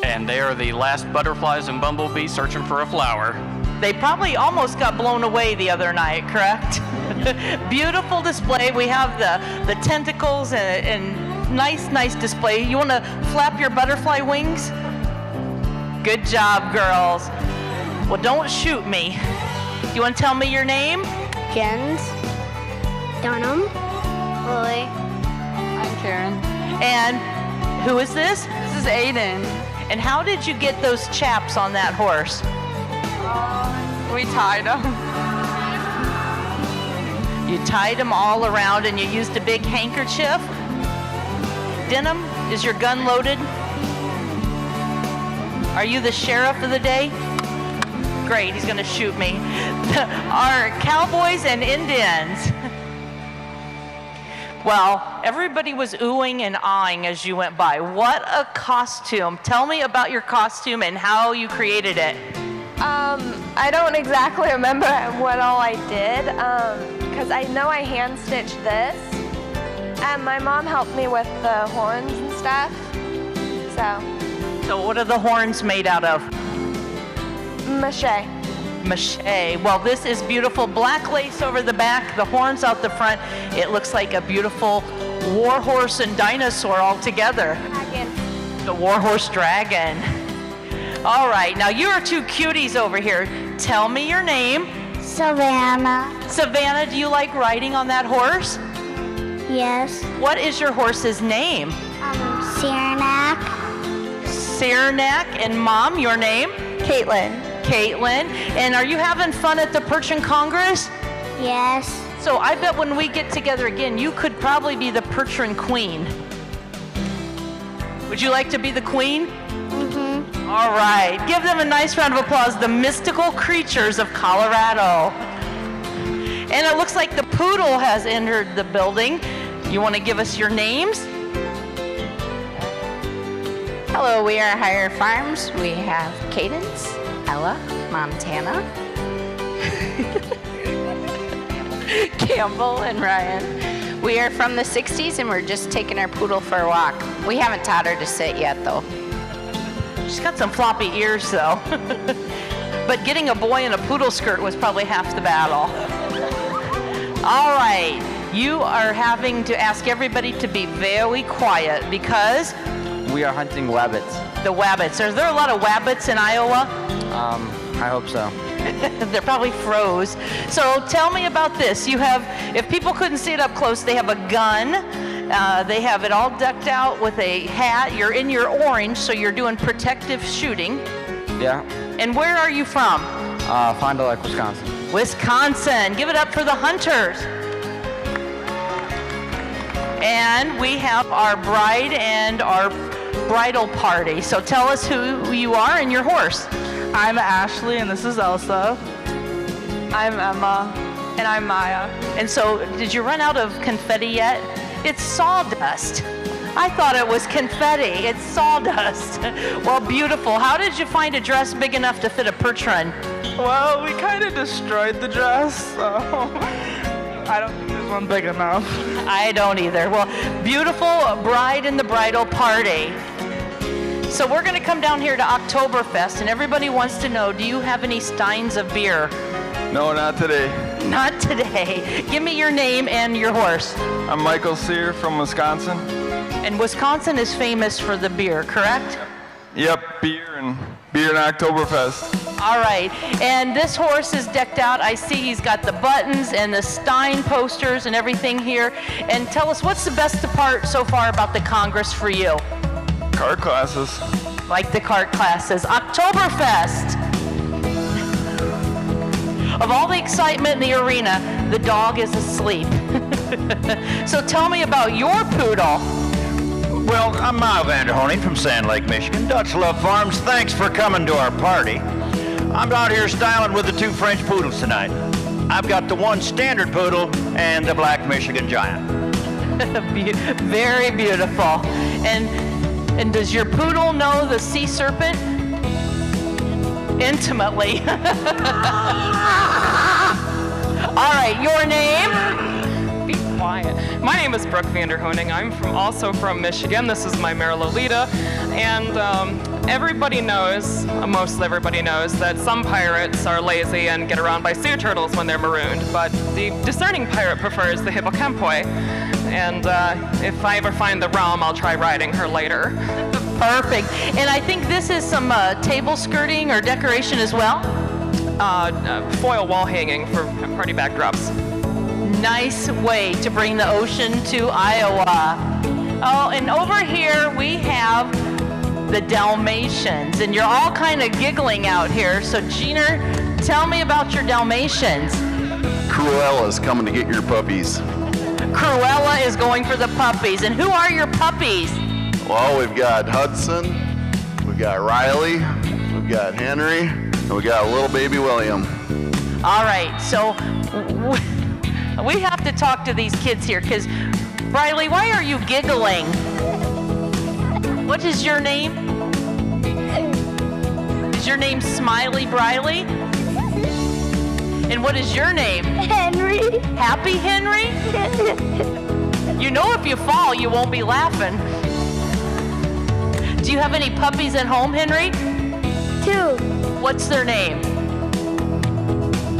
and they are the last butterflies and bumblebees searching for a flower. They probably almost got blown away the other night, correct? Beautiful display. We have the tentacles and nice display. You want to flap your butterfly wings? Good job, girls. Well, don't shoot me. You want to tell me your name? Jens, Dunham, Lily. I'm Karen. And who is this? This is Aiden. And how did you get those chaps on that horse? We tied them. You tied them all around and you used a big handkerchief? Denham, is your gun loaded? Are you the sheriff of the day? Great, he's gonna shoot me. Our cowboys and Indians. Well, everybody was oohing and ahhing as you went by. What a costume. Tell me about your costume and how you created it. I don't exactly remember what all I did, because I know I hand stitched this, and my mom helped me with the horns and stuff. So what are the horns made out of? Mache. Mache. Well, this is beautiful black lace over the back, the horns out the front. It looks like a beautiful war horse and dinosaur all together. Dragon. The war horse dragon. All right, now you are 2 cuties over here. Tell me your name. Savannah. Savannah, do you like riding on that horse? Yes. What is your horse's name? Saranac. Saranac. And Mom, your name? Caitlin. Caitlin. And are you having fun at the Percheron Congress? Yes. So I bet when we get together again, you could probably be the Percheron Queen. Would you like to be the queen? Mm-hmm. All right. Give them a nice round of applause, the mystical creatures of Colorado. And it looks like the poodle has entered the building. You want to give us your names? Hello, we are Higher Farms. We have Cadence, Ella, Montana, Campbell, and Ryan. We are from the 60s and we're just taking our poodle for a walk. We haven't taught her to sit yet though. She's got some floppy ears though. But getting a boy in a poodle skirt was probably half the battle. All right, you are having to ask everybody to be very quiet because we are hunting wabbits. The wabbits. Are there a lot of wabbits in Iowa? I hope so. They're probably froze. So tell me about this. You have, if people couldn't see it up close, they have a gun. They have it all decked out with a hat. You're in your orange, so you're doing protective shooting. Yeah. And where are you from? Fond du Lac, Wisconsin. Wisconsin. Give it up for the hunters. And we have our bride and our bridal party. So tell us who you are and your horse. I'm Ashley and this is Elsa. I'm Emma and I'm Maya. And so did you run out of confetti yet? It's sawdust. I thought it was confetti. It's sawdust. Well, beautiful. How did you find a dress big enough to fit a Percheron? Well, we kind of destroyed the dress, so I don't think there's one big enough. I don't either. Well, beautiful bride and the bridal party. So we're going to come down here to Oktoberfest, and everybody wants to know, do you have any steins of beer? No, not today. Not today. Give me your name and your horse. I'm Michael Sear from Wisconsin. And Wisconsin is famous for the beer, correct? Yep, beer and Oktoberfest. All right, and this horse is decked out. I see he's got the buttons and the Stein posters and everything here. And tell us, what's the best part so far about the Congress for you? Cart classes. Like the cart classes. Oktoberfest. Of all the excitement in the arena, the dog is asleep. So tell me about your poodle. Well, I'm Miles Vanderhoning from Sand Lake, Michigan. Dutch Love Farms, thanks for coming to our party. I'm out here styling with the two French poodles tonight. I've got the one standard poodle and the black Michigan Giant. Very beautiful. And does your poodle know the sea serpent? Intimately. All right, your name? Be quiet. My name is Brooke Vanderhoning. I'm also from Michigan. This is my mare Lolita. And everybody knows, most everybody knows, that some pirates are lazy and get around by sea turtles when they're marooned. But the discerning pirate prefers the hippocampoi. And if I ever find the realm, I'll try riding her later. Perfect. And I think this is some table skirting or decoration as well? Foil wall hanging for party backdrops. Nice way to bring the ocean to Iowa. Oh, and over here we have the Dalmatians. And you're all kind of giggling out here. So Gina, tell me about your Dalmatians. Cruella's coming to get your puppies. Cruella is going for the puppies. And who are your puppies? Well, we've got Hudson, we've got Riley, we've got Henry, and we got little baby William. All right, so we have to talk to these kids here, because Riley, why are you giggling? What is your name? Is your name Smiley Briley? And what is your name? Henry. Happy Henry? You know if you fall, you won't be laughing. Do you have any puppies at home, Henry? 2. What's their name?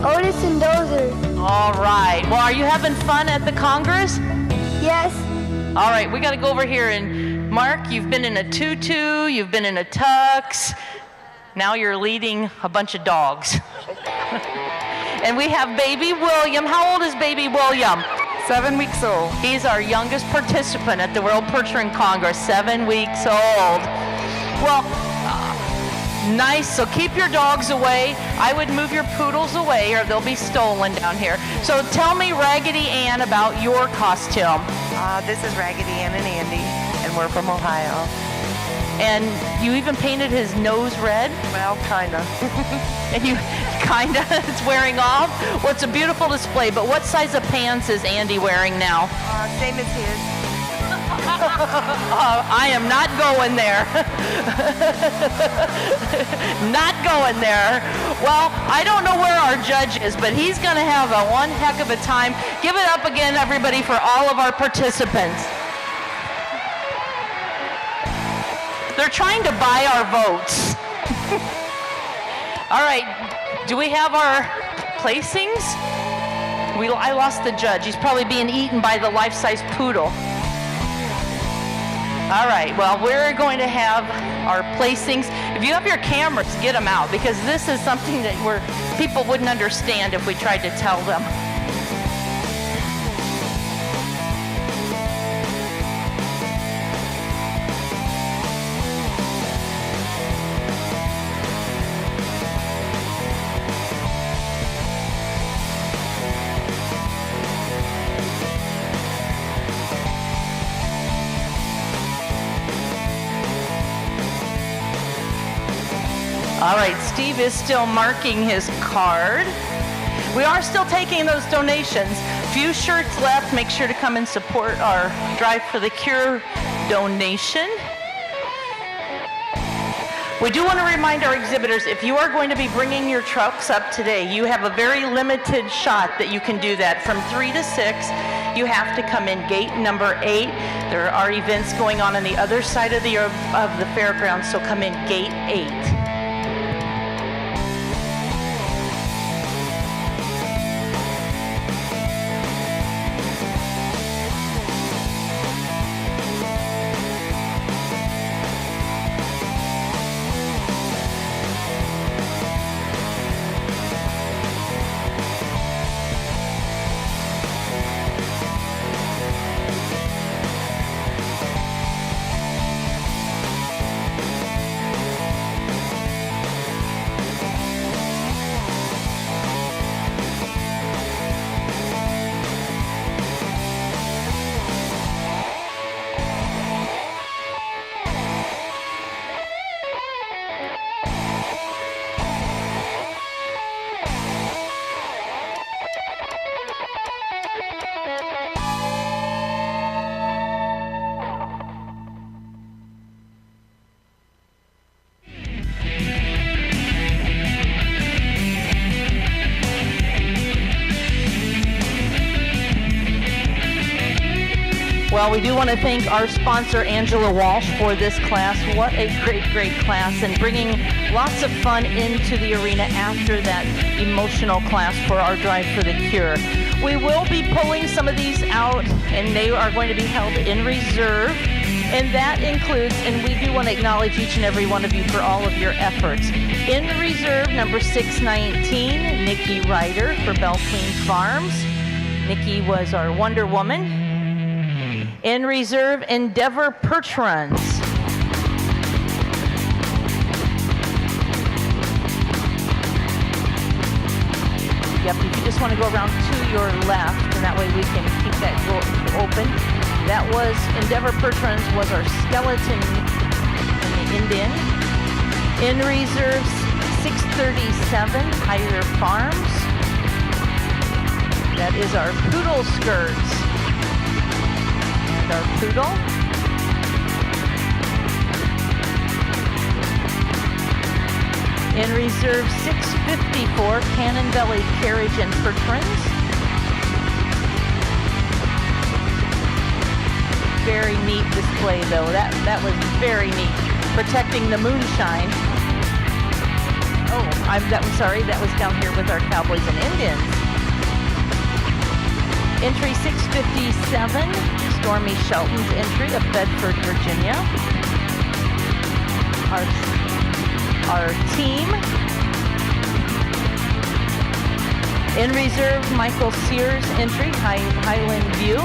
Otis and Dozer. All right. Well, are you having fun at the Congress? Yes. All right, we got to go over here. And Mark, you've been in a tutu, you've been in a tux. Now you're leading a bunch of dogs. And we have baby William. How old is baby William? 7 weeks old. He's our youngest participant at the World Percheron Congress, 7 weeks old. Well, Nice, so keep your dogs away. I would move your poodles away or they'll be stolen down here. So tell me, Raggedy Ann, about your costume. This is Raggedy Ann and Andy, and we're from Ohio. And you even painted his nose red? Well, kinda. And you kinda, it's wearing off? Well, it's a beautiful display, but what size of pants is Andy wearing now? Same as his. I am not going there. Not going there. Well, I don't know where our judge is, but he's going to have a one heck of a time. Give it up again, everybody, for all of our participants. They're trying to buy our votes. All right, do we have our placings? I lost the judge. He's probably being eaten by the life-size poodle. All right, well, we're going to have our placings. If you have your cameras, get them out, because this is something that people wouldn't understand if we tried to tell them. All right, Steve is still marking his card. We are still taking those donations. Few shirts left. Make sure to come and support our Drive for the Cure donation. We do want to remind our exhibitors, if you are going to be bringing your trucks up today, you have a very limited shot that you can do that. From 3 to 6, you have to come in gate number 8. There are events going on the other side of the fairgrounds, so come in gate 8. Well, we do want to thank our sponsor, Angela Walsh, for this class. What a great, great class, and bringing lots of fun into the arena after that emotional class for our Drive for the Cure. We will be pulling some of these out, and they are going to be held in reserve. And that includes, and we do want to acknowledge each and every one of you for all of your efforts. In reserve, number 619, Nikki Ryder for Belle Queen Farms. Nikki was our Wonder Woman. In reserve, Endeavor Perch Runs. Yep, if you just want to go around to your left, and that way we can keep that door open. That was Endeavor Perch Runs was our skeleton in the Indian. In reserve, 637, Higher Farms. That is our Poodle Skirts. Our poodle. In reserve, 654, Cannon Belly Carriage and Pertrons. Very neat display, though. That was very neat. Protecting the moonshine. Oh, I'm sorry. That was down here with our Cowboys and Indians. Entry 657. Stormy Shelton's entry of Bedford, Virginia. Our team. In reserve, Michael Sears' entry, Highland View.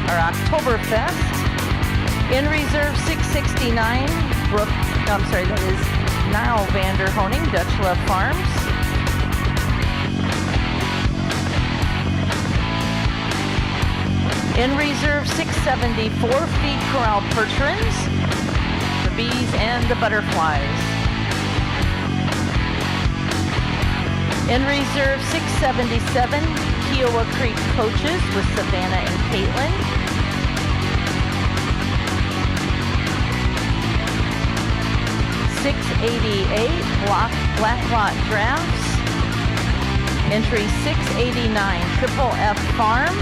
Our Oktoberfest. In reserve 669, that is Niall Vanderhoning, Dutch Love Farms. In reserve 674, Feed Corral Percherons, the bees and the butterflies. In reserve 677, Kiowa Creek Coaches with Savannah and Caitlin. $688, Black Lot Drafts. Entry 689, Triple F Farm.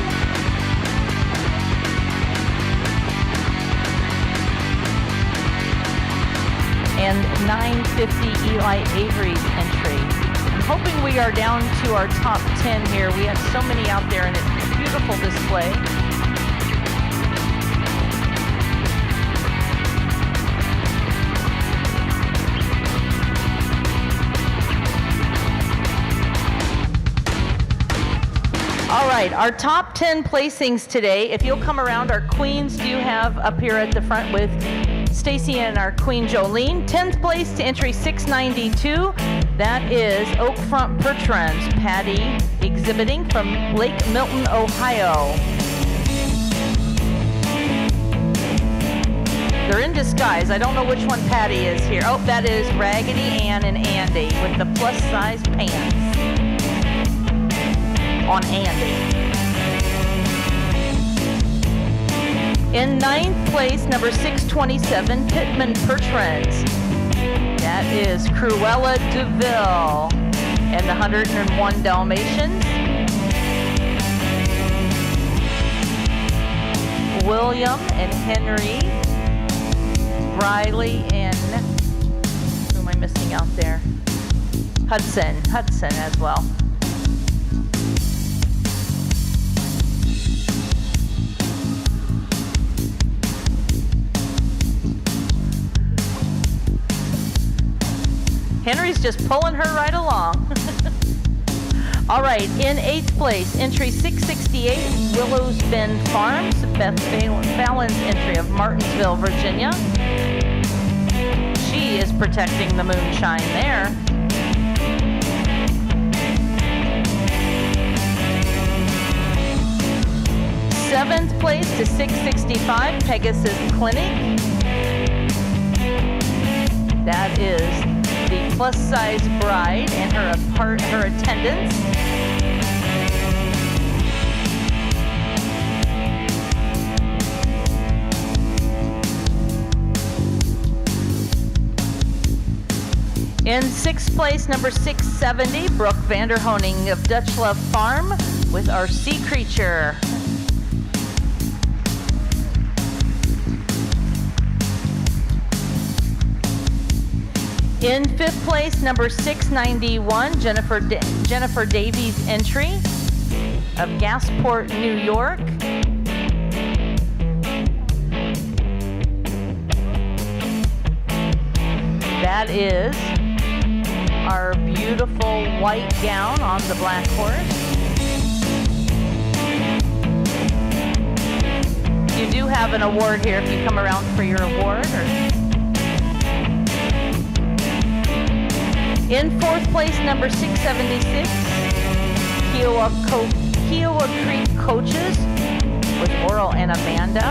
And 950 Eli Avery's entry. I'm hoping we are down to our top 10 here. We have so many out there and it's a beautiful display. All right, our top 10 placings today. If you'll come around, our queens do have up here at the front with Stacy and our queen Jolene. 10th place to entry 692. That is Oakfront Percherons, Patty exhibiting from Lake Milton, Ohio. They're in disguise. I don't know which one Patty is here. Oh, that is Raggedy Ann and Andy with the plus size pants on Andy. In 9th place, number 627, Pittman Percherons. That is Cruella DeVille and the 101 Dalmatians. William and Henry, Riley and, who am I missing out there? Hudson as well. Henry's just pulling her right along. All right, in 8th place, entry 668, Willows Bend Farms, Beth Fallon's entry of Martinsville, Virginia. She is protecting the moonshine there. Seventh place to 665, Pegasus Clinic. That is the plus-size bride and her attendants. In 6th place, number 670, Brooke Vanderhoning of Dutch Love Farm with our sea creature. In 5th place, number 691, Jennifer Davies entry of Gasport, New York. That is our beautiful white gown on the black horse. You do have an award here if you come around for your award. In 4th place, number 676, Kiowa Creek Coaches with Oral and Amanda.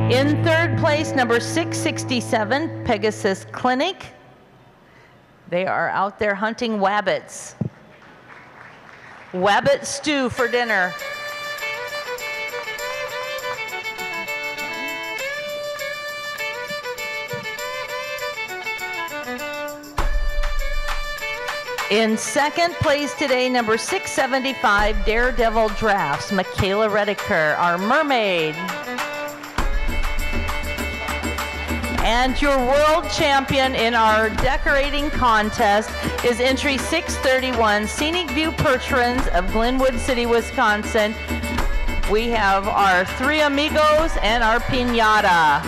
In 3rd place, number 667, Pegasus Clinic. They are out there hunting wabbits. Wabbit stew for dinner. In 2nd place today, number 675, Daredevil Drafts, Michaela Rediker, our mermaid. And your world champion in our decorating contest is entry 631, Scenic View Percherons of Glenwood City, Wisconsin. We have our three amigos and our piñata.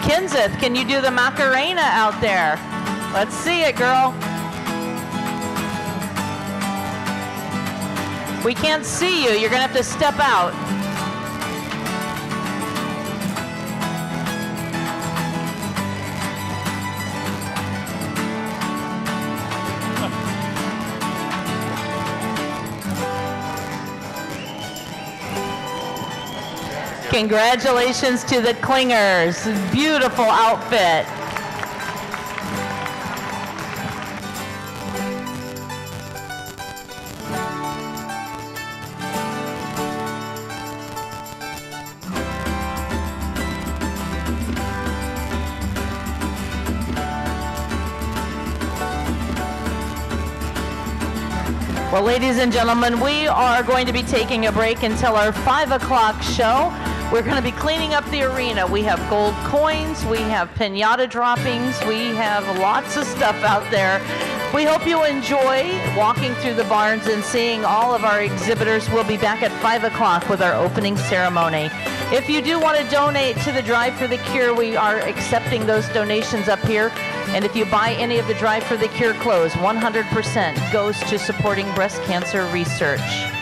Kenseth, can you do the Macarena out there? Let's see it, girl. We can't see you. You're going to have to step out. Congratulations to the Clingers. Beautiful outfit. Well, ladies and gentlemen, we are going to be taking a break until our 5 o'clock show. We're going to be cleaning up the arena. We have gold coins, we have piñata droppings, we have lots of stuff out there. We hope you enjoy walking through the barns and seeing all of our exhibitors. We'll be back at 5 o'clock with our opening ceremony. If you do want to donate to the Drive for the Cure, we are accepting those donations up here. And if you buy any of the Drive for the Cure clothes, 100% goes to supporting breast cancer research.